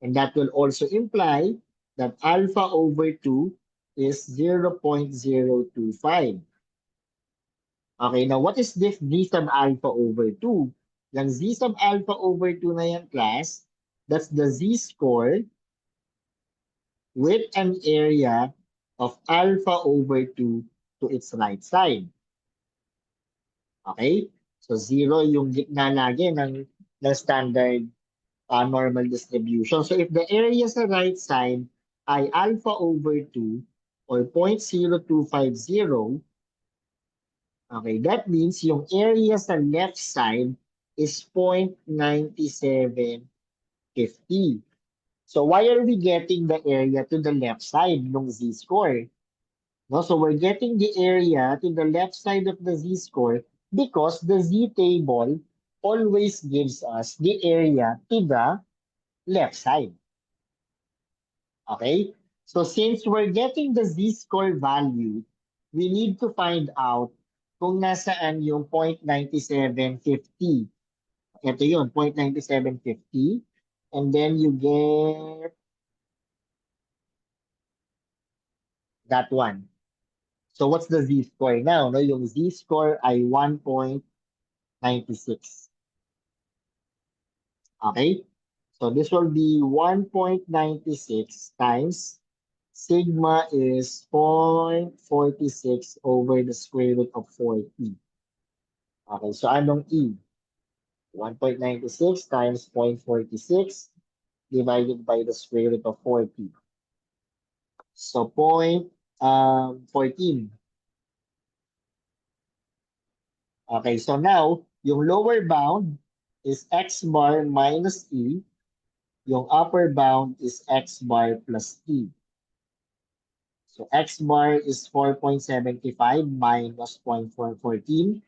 And that will also imply that alpha over 2 is 0.025. Okay, now what is this z sub alpha over 2? Yung z sub alpha over 2 na yan, class, that's the z-score with an area of alpha over 2 to its right side. Okay? So 0 yung gitna lagi ng standard normal distribution. So if the area sa right side ay alpha over 2 or 0.0250, okay, that means yung area sa left side is 0.9750. So why are we getting the area to the left side ng z-score? No, so we're getting the area to the left side of the z-score because the z-table always gives us the area to the left side. Okay? So since we're getting the z-score value, we need to find out kung nasaan yung 0.9750. Ito yun, 0.9750. And then you get that one. So what's the z-score now? No, yung z-score ay 1.96. Okay? So this will be 1.96 times sigma is 0.46 over the square root of 4e. Okay, so anong e? 1.96 times 0.46 divided by the square root of 4e. So 0.14. Okay, so now, yung lower bound is x bar minus e. Yung upper bound is x bar plus e. So x bar is 4.75 minus 0.414.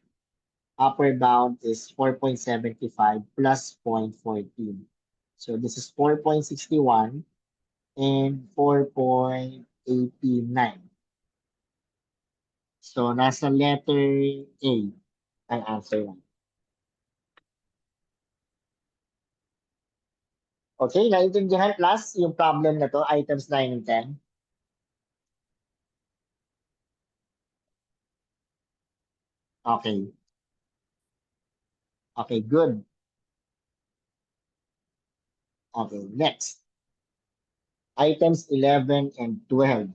Upper bound is 4.75 plus 0.14. So this is 4.61 and 4.89. So nasa letter A ang answer lang. Okay, naintindihan class yung problem na to, items 9 and 10. Okay. Okay, good. Okay, next. Items 11 and 12.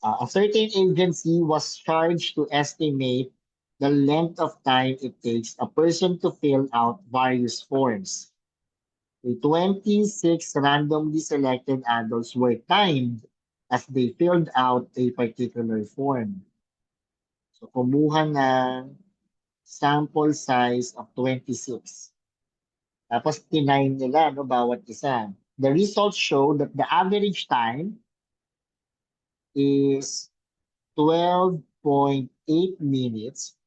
A certain agency was charged to estimate the length of time it takes a person to fill out various forms. The 26 randomly selected adults were timed as they filled out a particular form. So, kumuha ng sample size of 26. Tapos, tinime nila, no, bawat isa. The results show that the average time is 12.8 minutes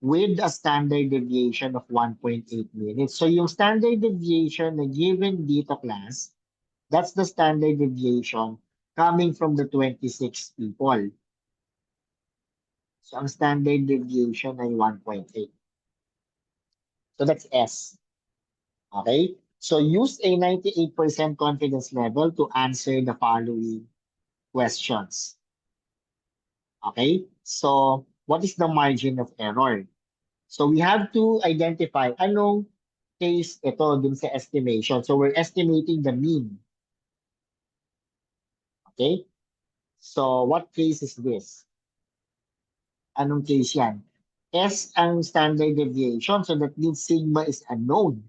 with a standard deviation of 1.8 minutes. So yung standard deviation na given dito class, that's the standard deviation coming from the 26 people. So ang standard deviation ay 1.8. So that's S. Okay? So use a 98% confidence level to answer the following questions. Okay? So what is the margin of error? So we have to identify anong case ito dun sa estimation. So we're estimating the mean. Okay? So what case is this? Anong case yan? S ang standard deviation, so that means sigma is unknown.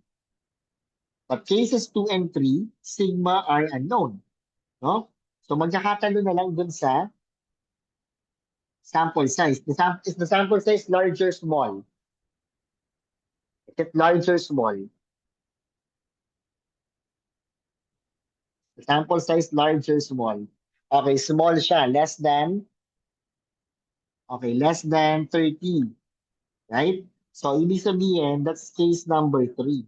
But cases 2 and 3, sigma are unknown. no? So magkakatalo na lang dun sa sample size. Is the sample size large or small? Is it large or small? The sample size large or small? Okay, small siya. Less than 30. Right? So, ibig sabihin, that's case number 3.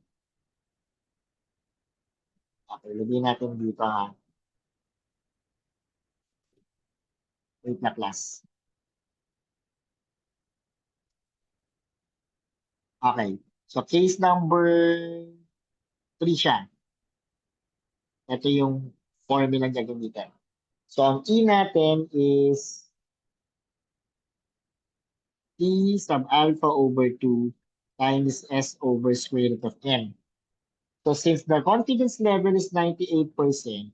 Okay, lagyan natin dito ha. Wait na class. Okay. So, case number 3 siya. Ito yung formula na gagamitin. So, ang E natin is T sub alpha over 2 times S over square root of N. So, since the confidence level is 98%,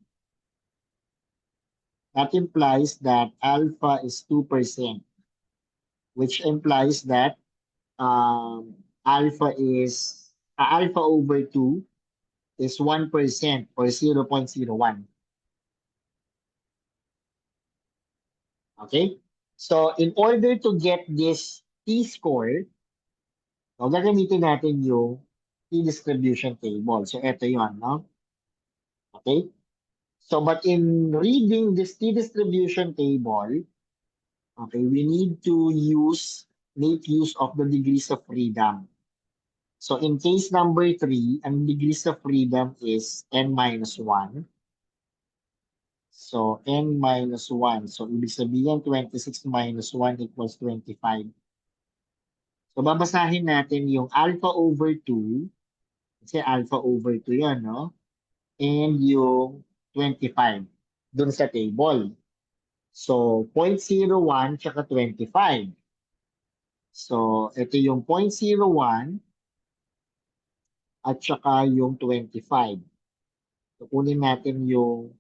that implies that alpha is 2%, which implies that alpha over 2 is 1% or 0.01. Okay? So, in order to get this t-score, so gagamitin natin yung t-distribution table. So, ito yun, no? Okay? So, but in reading this t-distribution table, okay, we need to make use of the degrees of freedom. So, in case number 3, ang degrees of freedom is n minus 1. So, n minus 1. So, ibig sabihin, 26 minus 1 equals 25. So, babasahin natin yung alpha over 2. Kasi alpha over 2 yan, no? And yung 25 dun sa table. So, 0.01 tsaka 25. So, ito yung 0.01 at tsaka yung 25. So, kunin natin yung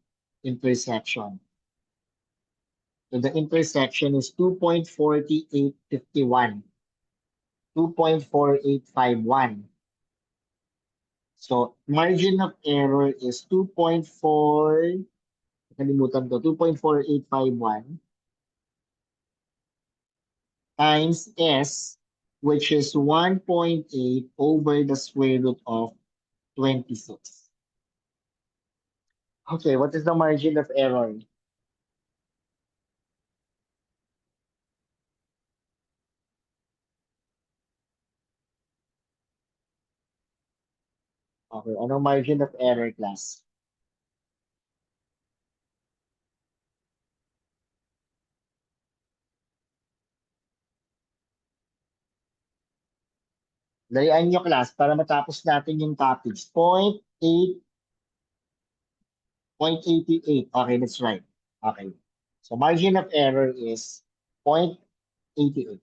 intersection. So, the intersection is 2.4851. 2.4851. So, margin of error is 2.4, kalimutan ko, 2.4851 times S, which is 1.8 over the square root of 26. Okay, what is the margin of error? Okay, ano margin of error, class? Dalian nyo, class, para matapos natin yung topics. 0.88. Okay, that's right. Okay. So margin of error is 0.88.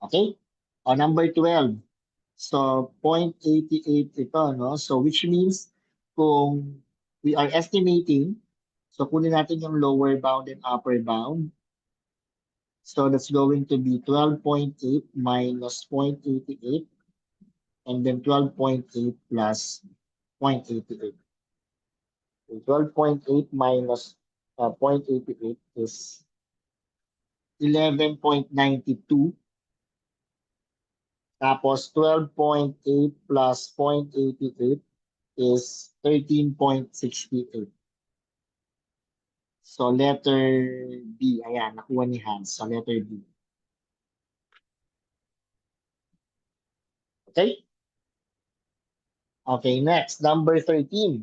Okay? O number 12. So 0.88 ito, no? So which means kung we are estimating, so kunin natin yung lower bound and upper bound. So that's going to be 12.8 minus 0.88 and then 12.8 plus 0.88. 12.8 minus 0.88 is 11.92. Tapos 12.8 plus 0.88 is 13.68. So letter B. Ayan, nakuha ni Hans. So letter B. Okay? Okay, next. Number 13.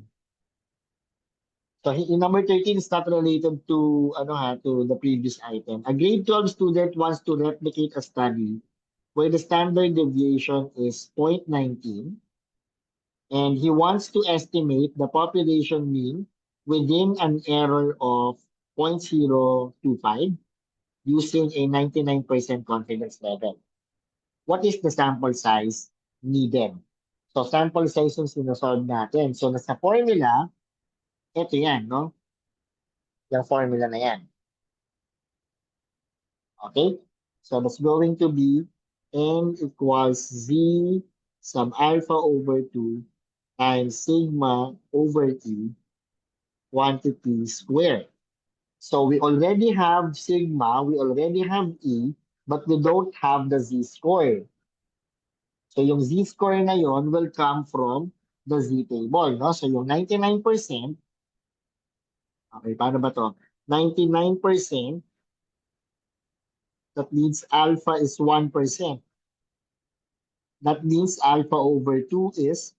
So in number 13 is not related to to the previous item. A grade 12 student wants to replicate a study where the standard deviation is 0.19 and he wants to estimate the population mean within an error of 0.025 using a 99% confidence level. What is the sample size needed? So sample size yung sinusolve natin. So nasa formula, ito yan, no? Yung formula na yan. Okay? So that's going to be n equals z sub alpha over 2 times sigma over t quantity squared. So we already have sigma, we already have E, but we don't have the z-score. So yung z-score na yon will come from the z-table. No? So yung 99%, okay, paano ba to? 99%, that means alpha is 1%. That means alpha over 2 is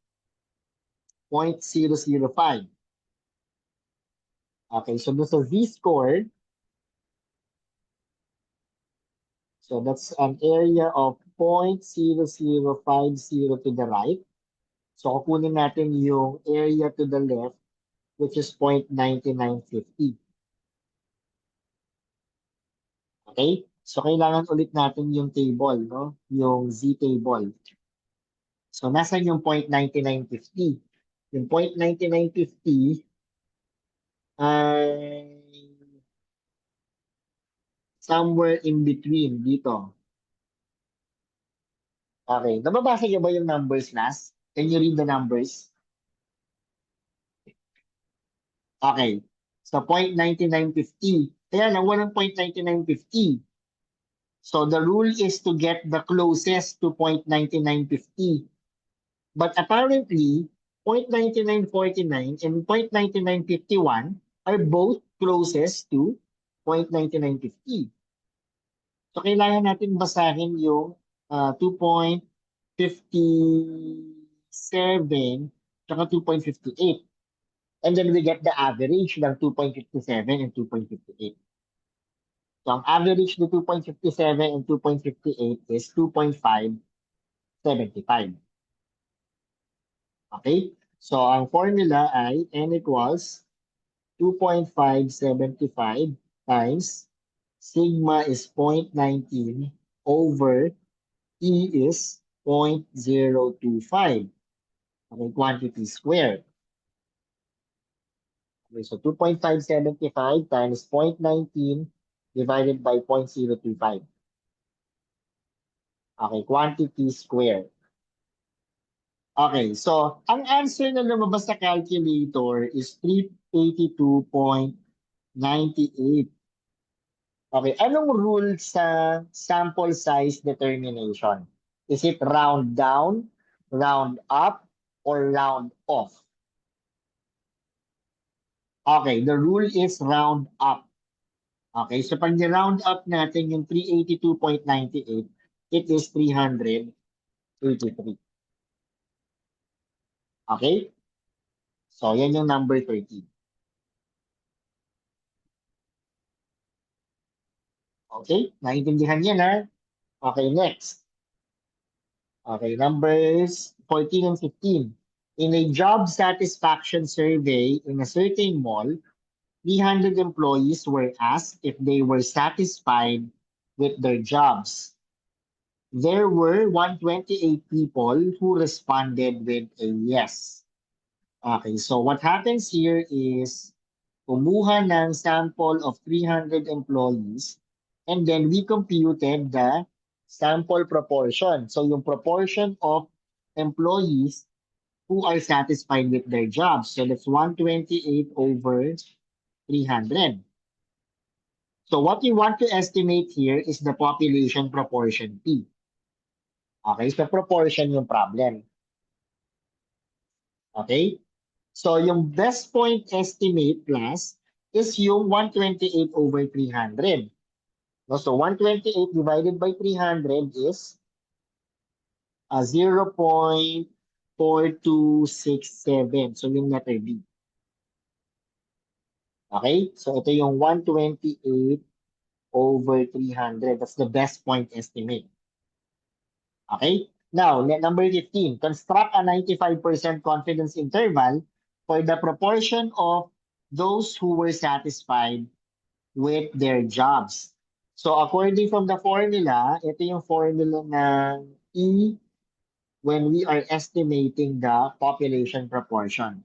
0.005. Okay, so this is z-score. So that's an area of 0.0050 to the right. So kukunin natin yung area to the left, which is 0.9950. Okay? So kailangan ulit natin yung table, no? Yung z-table. So nasan yung 0.9950? Yung 0.9950 ay somewhere in between dito. Okay. Nababasa niyo ba yung numbers last? Can you read the numbers? Okay. So 0.9950. Kaya lang, walang 0.9950. So the rule is to get the closest to 0.9950. But apparently, 0.9949 and 0.9951 are both closest to 0.9950. So kailangan natin basahin yung 2.57 tsaka 2.58. And then we get the average ng 2.57 and 2.58. So ang average ng 2.57 and 2.58 is 2.575. Okay? So ang formula ay n equals 2.575 times sigma is 0.19 over E is 0.025. Okay, quantity squared. Okay, so 2.575 times 0.19 divided by 0.025. Okay, quantity squared. Okay, so ang answer na lumabas sa calculator is 382.98. Okay, anong rule sa sample size determination? Is it round down, round up, or round off? Okay, the rule is round up. Okay, so pag ni-round up natin yung 382.98, it is 383. Okay? So, yan yung number 13. Okay? Naintindihan yan, ha? Okay, next. Okay, numbers 14 and 15. In a job satisfaction survey in a certain mall, 300 employees were asked if they were satisfied with their jobs. There were 128 people who responded with a yes. Okay, so what happens here is kumuha ng sample of 300 employees and then we computed the sample proportion. So yung proportion of employees who are satisfied with their jobs. So that's 128 over 300. So what we want to estimate here is the population proportion P. Okay, so proportion yung problem. Okay? So yung best point estimate plus is yung 128 over 300. No, so 128 divided by 300 is 0.4267. So yung letter B. Okay? So ito yung 128 over 300. That's the best point estimate. Okay? Now, number 15. Construct a 95% confidence interval for the proportion of those who were satisfied with their jobs. So according from the formula, ito yung formula ng E when we are estimating the population proportion.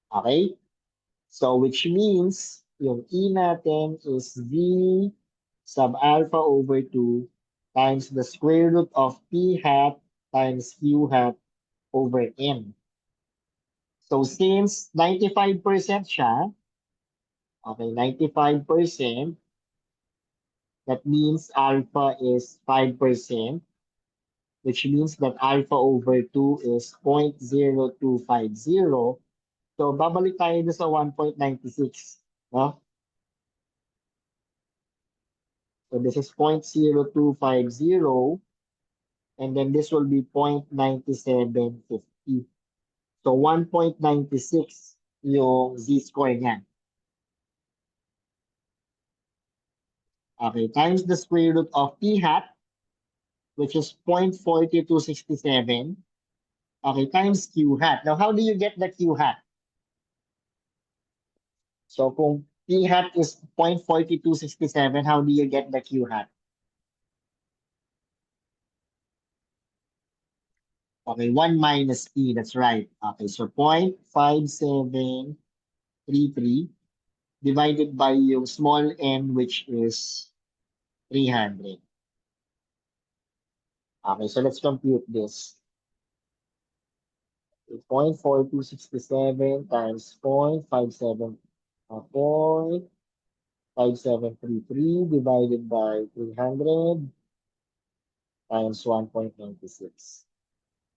Okay? So which means yung E natin is V sub alpha over 2 times the square root of P hat times Q hat over N. So since 95% siya, okay, 95%, that means alpha is 5%, which means that alpha over 2 is 0.0250. So babalik tayo doon sa 1.96, no? So this is 0.0250, and then this will be 0.9750. So 1.96 yung z-score niya. Okay, times the square root of p hat, which is 0.4267. Okay, times q hat. Now, how do you get the q hat? So kung p hat is 0.4267, how do you get the q hat? Okay, 1 minus p, that's right. Okay, so 0.5733 divided by yung small n, which is 300. Okay, so let's compute this. 0.4267 times 0.5733 divided by 300 times 1.96.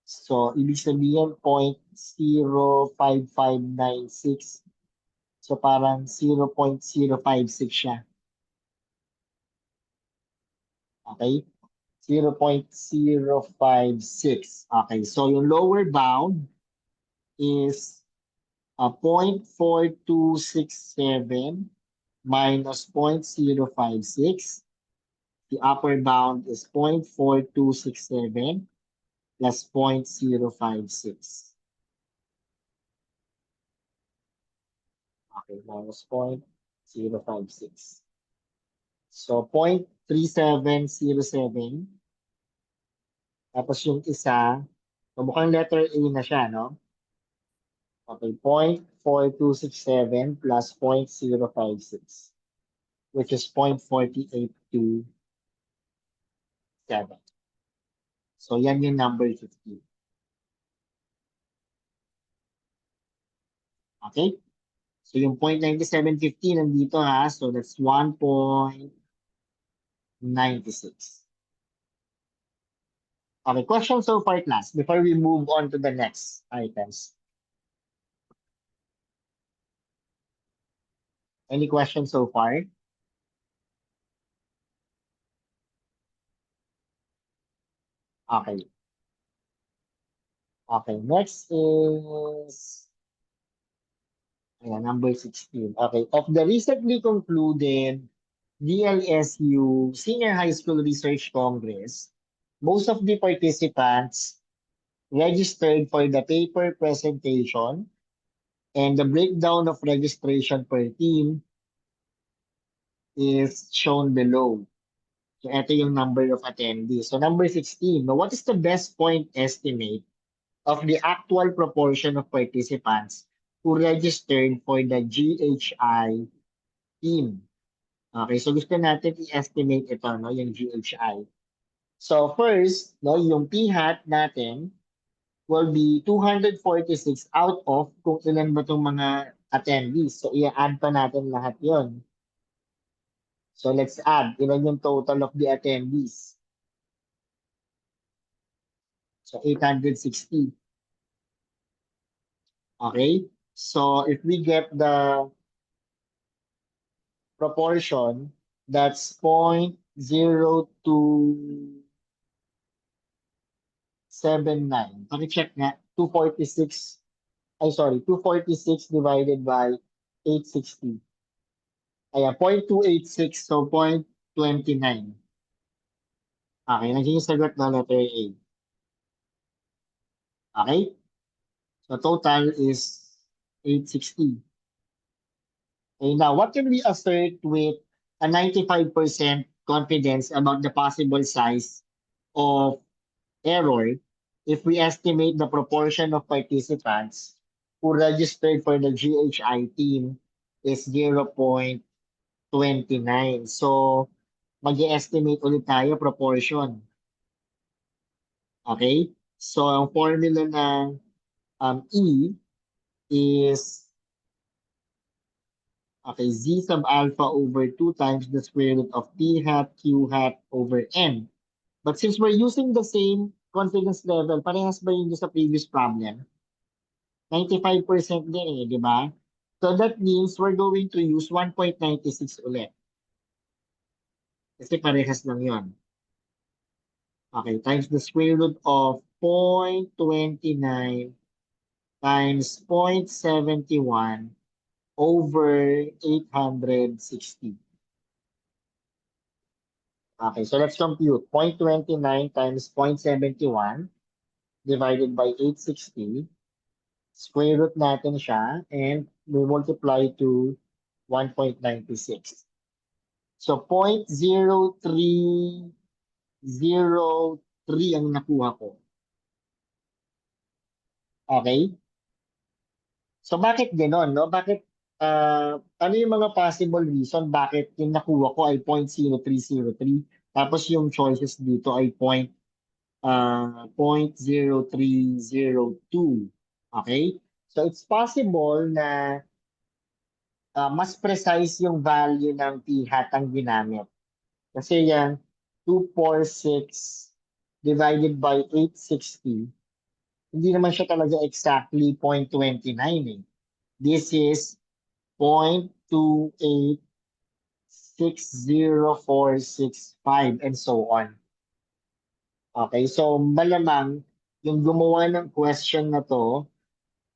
So, ibig sabihin 0.05596. So, parang 0.056 siya. Okay? 0.056. Okay, so yung lower bound is 0.4267 minus 0.056. The upper bound is 0.4267 plus 0.056. Okay, minus 0.056. So, 0.3707. Tapos yung isa, so mukhang letter A na siya, no? Okay, 0.4267 plus 0.056, which is 0.4827. So, yan yung number 50. Okay? So, yung 0.9750 nandito ha. So, that's 1.96. Okay, question so far, class, before we move on to the next items. Any questions so far? Okay. Okay, next is number 16. Okay, of the recently concluded DLSU Senior High School Research Congress, most of the participants registered for the paper presentation, and the breakdown of registration per team is shown below. So, ito yung number of attendees. So, number 16, now what is the best point estimate of the actual proportion of participants who registered for the GHI team? Okay, so gusto natin i-estimate ito, no, yung GHI. So, first, no, yung P hat natin will be 246 out of kung ilan ba itong mga attendees. So, i-add pa natin lahat yon. So, let's add. Ilan yung total of the attendees? So, 860. Okay? So, if we get the proportion, that's 0.0279. Paki-check nga. 246. Ay, sorry. 246 divided by 860. Ayan, 0.286. So, 0.29. Okay, nandiyan yung sagot na letter A. Okay? So, total is 860. Okay, now, what can we assert with a 95% confidence about the possible size of error if we estimate the proportion of participants who registered for the GHI team is 0.29. So, mag-estimate ulit tayo proportion. Okay? So, ang formula ng E is, okay, z sub alpha over 2 times the square root of p hat q hat over n. But since we're using the same confidence level, parehas ba yun sa previous problem? 95% din eh, di ba? So that means we're going to use 1.96 ulit. Kasi parehas lang yun. Okay, times the square root of 0.29 times 0.71 over 860. Okay, so let's compute. 0.29 times 0.71 divided by 860. Square root natin siya and we multiply to 1.96. So 0.0303 ang nakuha ko. Okay? So bakit gano'n, no? Bakit, ano yung mga possible reason bakit yung nakuha ko ay 0.0303 tapos yung choices dito ay 0.0302. Okay? So it's possible na mas precise yung value ng p-hat ang ginamit. Kasi yan, 246 divided by 860, hindi naman siya talaga exactly 0.29 eh. This is 0.2860465 and so on. Okay, so malamang yung gumawa ng question na to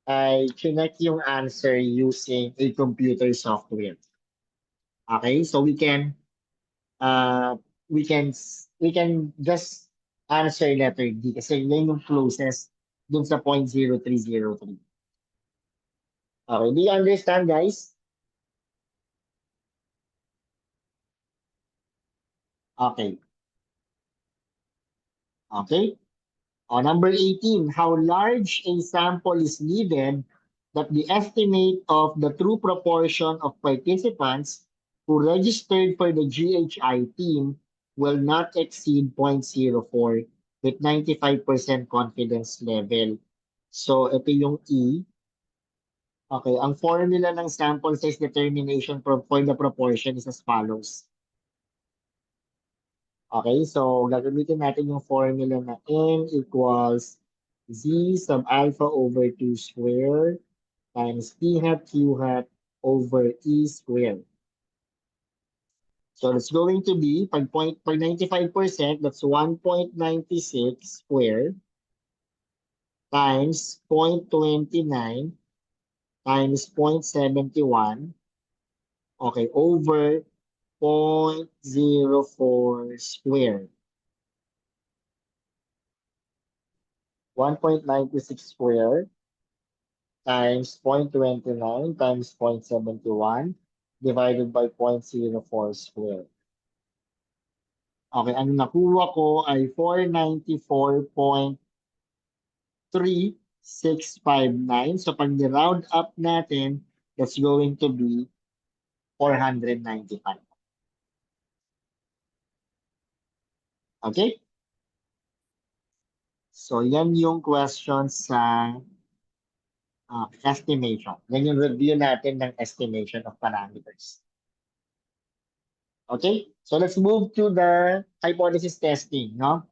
ay chinek yung answer using a computer software. Okay, so uh, we can just answer letter D kasi yun yung closest dun sa 0.0303. Okay, do you understand, guys? Okay. Okay. Number 18, how large a sample is needed that the estimate of the true proportion of participants who registered for the GHI team will not exceed 0.04 with 95% confidence level. So, ito yung E. Okay, ang formula ng sample size determination for the proportion is as follows. Okay, so gagamitin natin yung formula na n equals z sub alpha over 2 square times p hat q hat over e squared. So it's going to be, pag 95%, that's 1.96 square times 0.29 times 0.71, okay, over 0.04 square. 1.96 square times 0.29 times 0.71 divided by 0.04 square. Okay, ang nakuha ko ay 494.3659. So pag round up natin, that's going to be 495. Okay? So yan yung question sa estimation. Yan yung review natin ng estimation of parameters. Okay? So let's move to the hypothesis testing, no?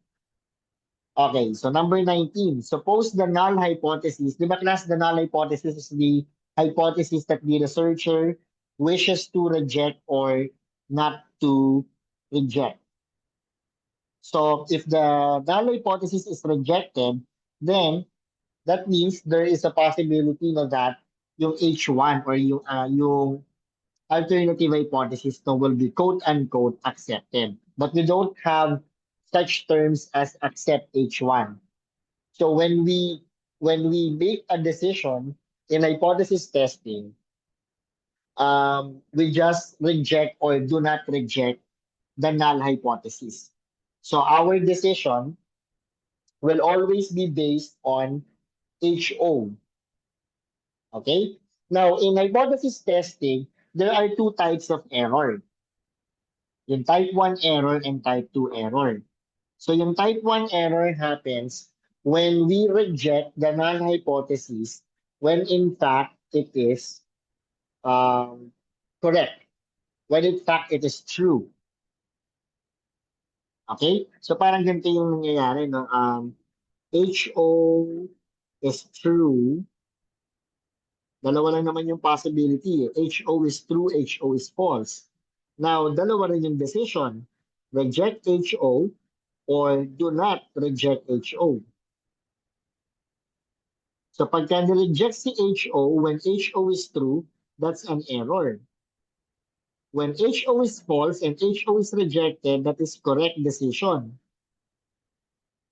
Okay, so number 19. Suppose the null hypothesis, di ba class, the null hypothesis is the hypothesis that the researcher wishes to reject or not to reject. So if the null hypothesis is rejected, then that means there is a possibility na that yung H1 or yung alternative hypothesis no, will be quote-unquote accepted. But we don't have such terms as accept H1. So when we make a decision in hypothesis testing, we just reject or do not reject the null hypothesis. So our decision will always be based on HO. Okay? Now, in hypothesis testing, there are two types of error. Yung type 1 error and type 2 error. So yung type 1 error happens when we reject the null hypothesis when in fact it is um, correct, when in fact it is true. Okay? So parang ganito yung nangyayari, no? HO is true. Dalawa lang naman yung possibility. HO is true, HO is false. Now, dalawa rin yung decision. Reject HO or do not reject HO. So pagka nireject si HO, when HO is true, that's an error. When HO is false and HO is rejected, that is correct decision.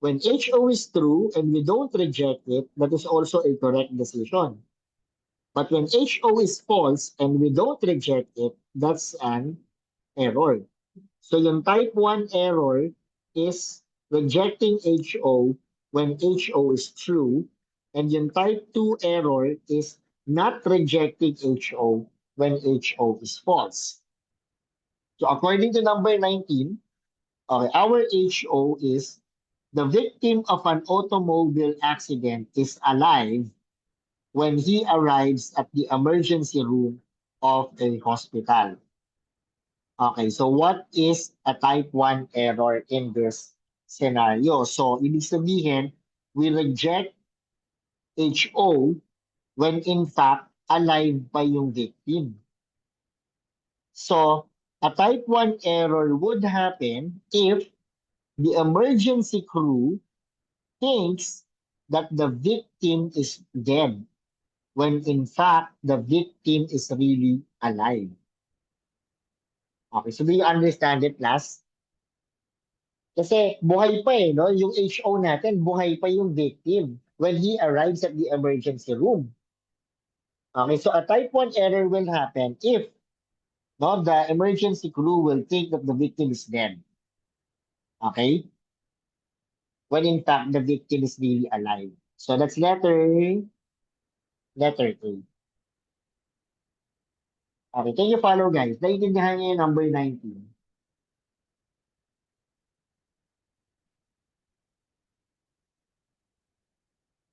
When HO is true and we don't reject it, that is also a correct decision. But when HO is false and we don't reject it, that's an error. So yung type 1 error is rejecting HO when HO is true. And yung type 2 error is not rejecting HO when HO is false. So according to number 19, okay, our HO is the victim of an automobile accident is alive when he arrives at the emergency room of a hospital. Okay, so what is a type 1 error in this scenario? So, ibig sabihin, we reject HO when in fact alive pa yung victim. So, a type 1 error would happen if the emergency crew thinks that the victim is dead when in fact the victim is really alive. Okay, so do you understand it, class? Kasi buhay pa eh, no? Yung HO natin, buhay pa yung victim when he arrives at the emergency room. Okay, so a type 1 error will happen if no, the emergency crew will think that the victim is dead. Okay? When in fact, the victim is really alive. So that's letter A. Okay, can you follow guys? Naiintindihan niyo yung number 19.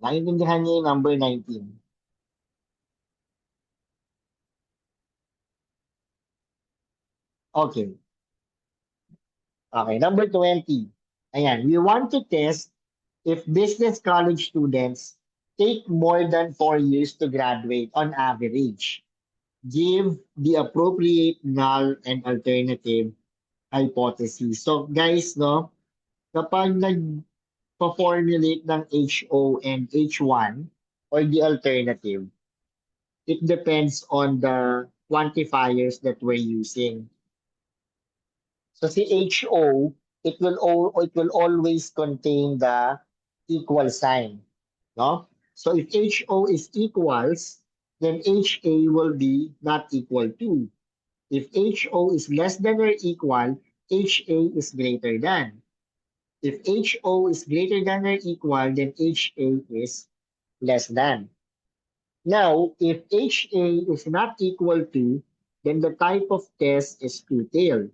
Naiintindihan niyo yung number 19. Okay. Okay, number 20. Ayan, we want to test if business college students take more than 4 years to graduate on average. Give the appropriate null and alternative hypothesis. So guys, no, kapag nagpa-formulate ng HO and H1 or the alternative, it depends on the quantifiers that we're using. So si HO, it will always contain the equal sign, no? So if HO is equals, then HA will be not equal to. If HO is less than or equal, HA is greater than. If HO is greater than or equal, then HA is less than. Now, if HA is not equal to, then the type of test is two-tailed.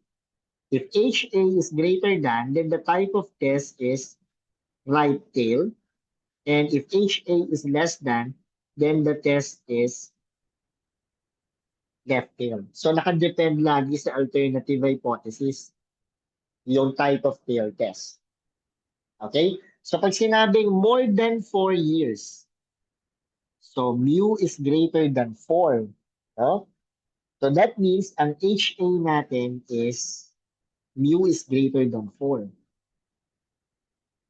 If HA is greater than, then the type of test is right tail. And if HA is less than, then the test is left tail. So nakadepend lagi sa alternative hypothesis, yung type of tail test. Okay? So pag sinabing more than 4 years, so mu is greater than 4. No? So that means ang HA natin is mu is greater than 4.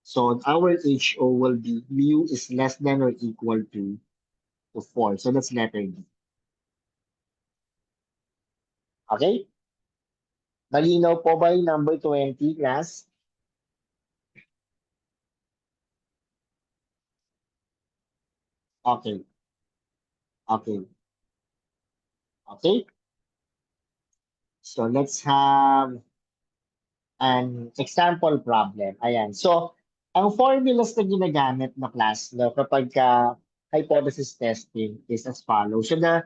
So our HO will be mu is less than or equal to 4. So that's letter D. Okay? Malinaw po ba yung number 20, class? Okay. Okay. Okay. So let's have an example problem. Ayan. So, ang formulas na ginagamit na class no, kapag hypothesis testing is as follows. So the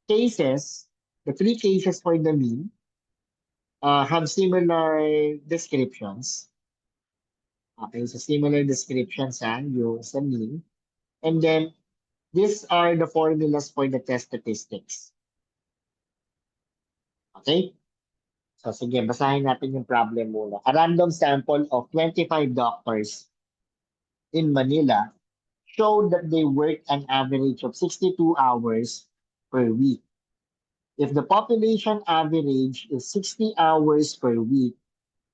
cases, the three cases for the mean have similar descriptions. Okay, so similar descriptions yung sa mean. And then, These are the formulas for the test statistics. Okay? So sige, basahin natin yung problem muna. A random sample of 25 doctors in Manila showed that they work an average of 62 hours per week. If the population average is 60 hours per week,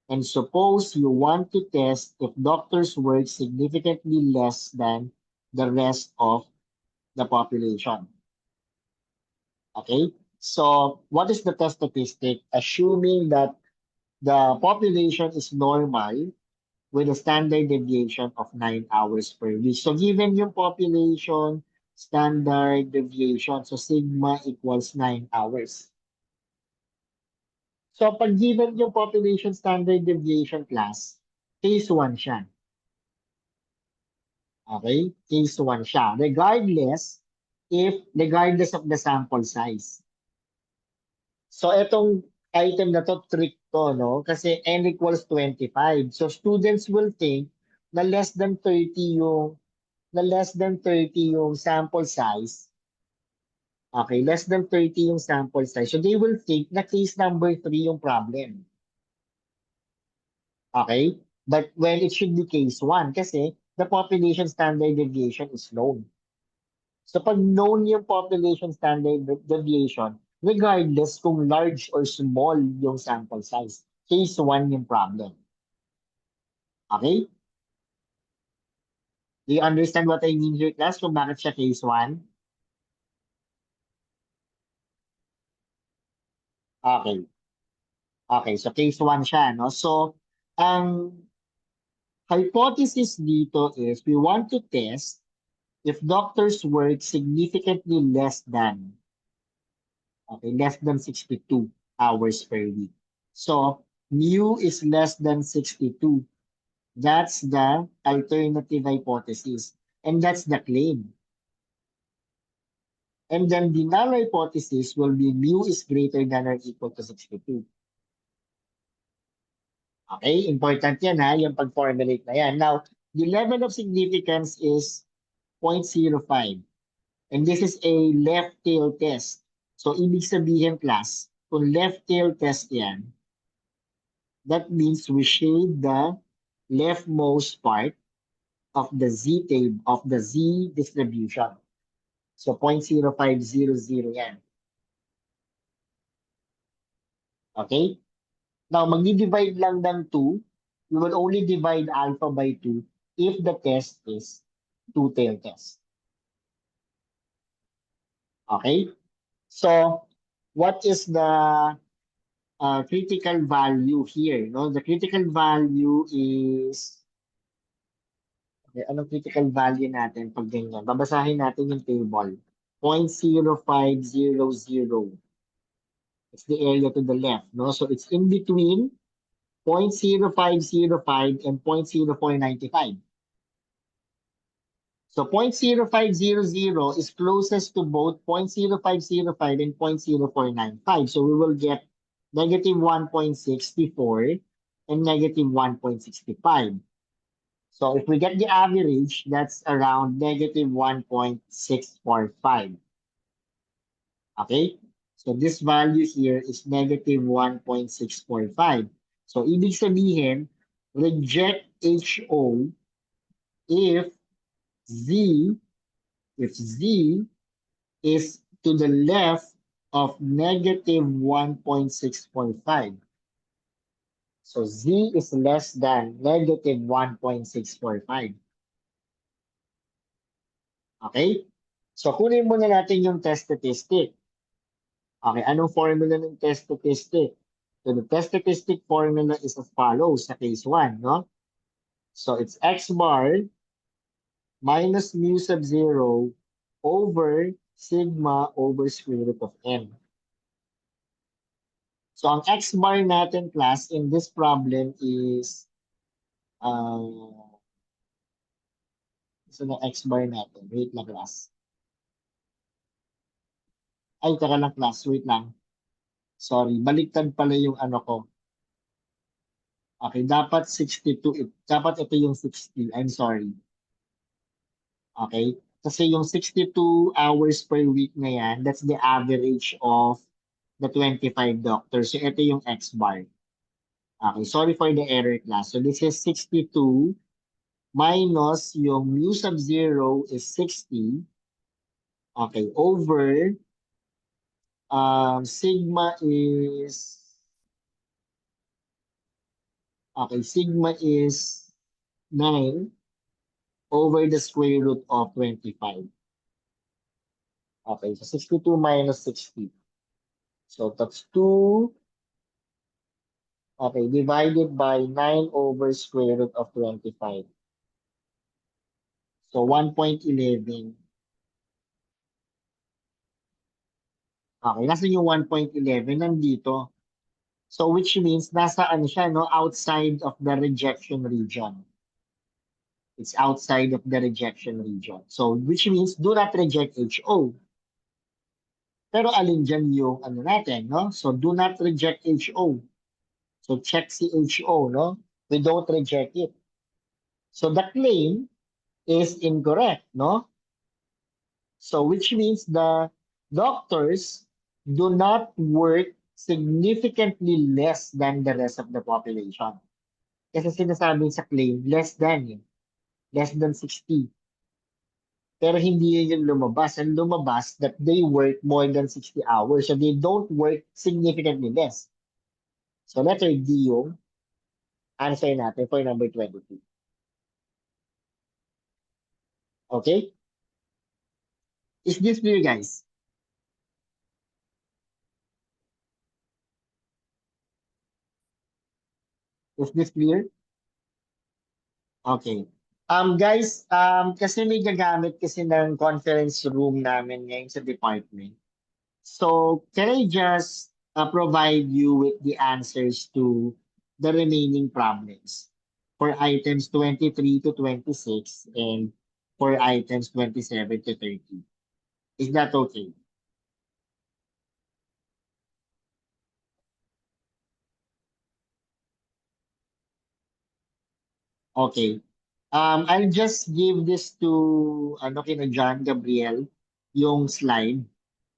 and suppose you want to test if doctors work significantly less than the rest of the population. Okay? So, what is the test statistic? Assuming that the population is normal with a standard deviation of 9 hours per week. So, given yung population, standard deviation, so sigma equals 9 hours. So, pag given yung population standard deviation class, case 1 siya. Okay? Case 1 siya. Regardless of the sample size. So, itong item na to, trick to, no? Kasi n equals 25. So, students will think na less than 30 yung sample size. Okay, less than 30 yung sample size. So, they will think na case number 3 yung problem. Okay? But when it should be case 1 kasi the population standard deviation is known. So pag known yung population standard deviation, regardless kung large or small yung sample size, case 1 yung problem. Okay? Do you understand what I mean here, class? Kung bakit siya case 1? Okay. Okay, so case 1 siya, no? So, ang hypothesis dito is we want to test if doctors work significantly less than 62 hours per week. So, mu is less than 62. That's the alternative hypothesis. And that's the claim. And then the null hypothesis will be mu is greater than or equal to 62. Okay, important yan ha, yung pag-formulate na yan. Now, the level of significance is 0.05. And this is a left tail test. So, ibig sabihin class, kung left tail test yan, that means we shade the leftmost part of the z table of the z distribution. So 0.0500 yan. Okay? Now, magdi-divide lang ng 2. You will only divide alpha by 2 if the test is two-tail test. Okay? So, what is the critical value here? No? The critical value is okay, anong critical value natin pag ganyan? Babasahin natin yung table. 0.0500. It's the area to the left, no? So it's in between 0.0505 and 0.0495. So 0.0500 is closest to both 0.0505 and 0.0495. So we will get negative 1.64 and negative 1.65. So if we get the average, that's around negative 1.645. Okay? So this value here is negative 1.645. So ibig sabihin, reject HO if Z, if Z is to the left of negative 1.645. So Z is less than negative 1.645. Okay? So kunin muna natin yung test statistic. Okay, anong formula ng test statistic? So the test statistic formula is as follows sa case 1, no? So it's x bar minus mu sub 0 over sigma over square root of n. So ang x bar natin, class, in this problem is so na x bar natin. Wait lang, class. Ay, teka lang, class. Wait lang. Sorry, baliktad pala yung ano ko. Okay, dapat 62. Dapat ito yung 60. I'm sorry. Okay? Kasi yung 62 hours per week na yan, that's the average of the 25 doctors. So ito yung X bar. Okay, sorry for the error class. So this is 62 minus yung mu sub 0 is 60. Okay, over sigma is sigma is 9 over the square root of 25. Okay, so 62 minus 60. So that's 2, okay, divided by 9 over square root of 25. So 1.11. Okay, nasa yung 1.11 nandito. So which means nasa ano siya, no, outside of the rejection region. It's outside of the rejection region. So which means do not reject HO. Pero alin dyan yung ano natin, no? So do not reject HO. So check si HO, no? We don't reject it. So the claim is incorrect, no? So which means the doctors do not work significantly less than the rest of the population. Kasi sinasabi sa claim, less than 60. Pero hindi yun yung lumabas. Ang lumabas that they work more than 60 hours. So they don't work significantly less. So letter D yung answer natin for number 22. Okay? Is this clear, guys? Is this clear? Okay. Guys, kasi may gagamit kasi ng conference room namin ngayon sa department. So, can I just provide you with the answers to the remaining problems for items 23 to 26 and for items 27 to 30? Is that okay? Okay. I'll just give this to ano kina John Gabriel, yung slide.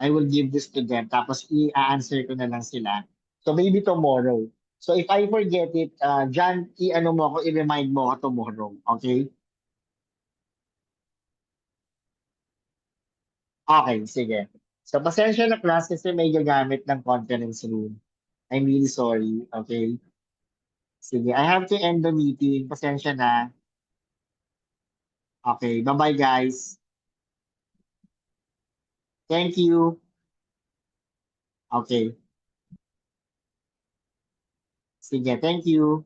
I will give this to them tapos i-answer ko na lang sila. So maybe tomorrow. So if I forget it, John, i-ano mo ako, i-remind mo ako tomorrow. Okay? Okay, sige. So pasensya na class kasi may gagamit ng conference room. I'm really sorry. Okay? Sige, I have to end the meeting. Pasensya na. Okay, bye-bye guys. Thank you. Okay. Sige, thank you.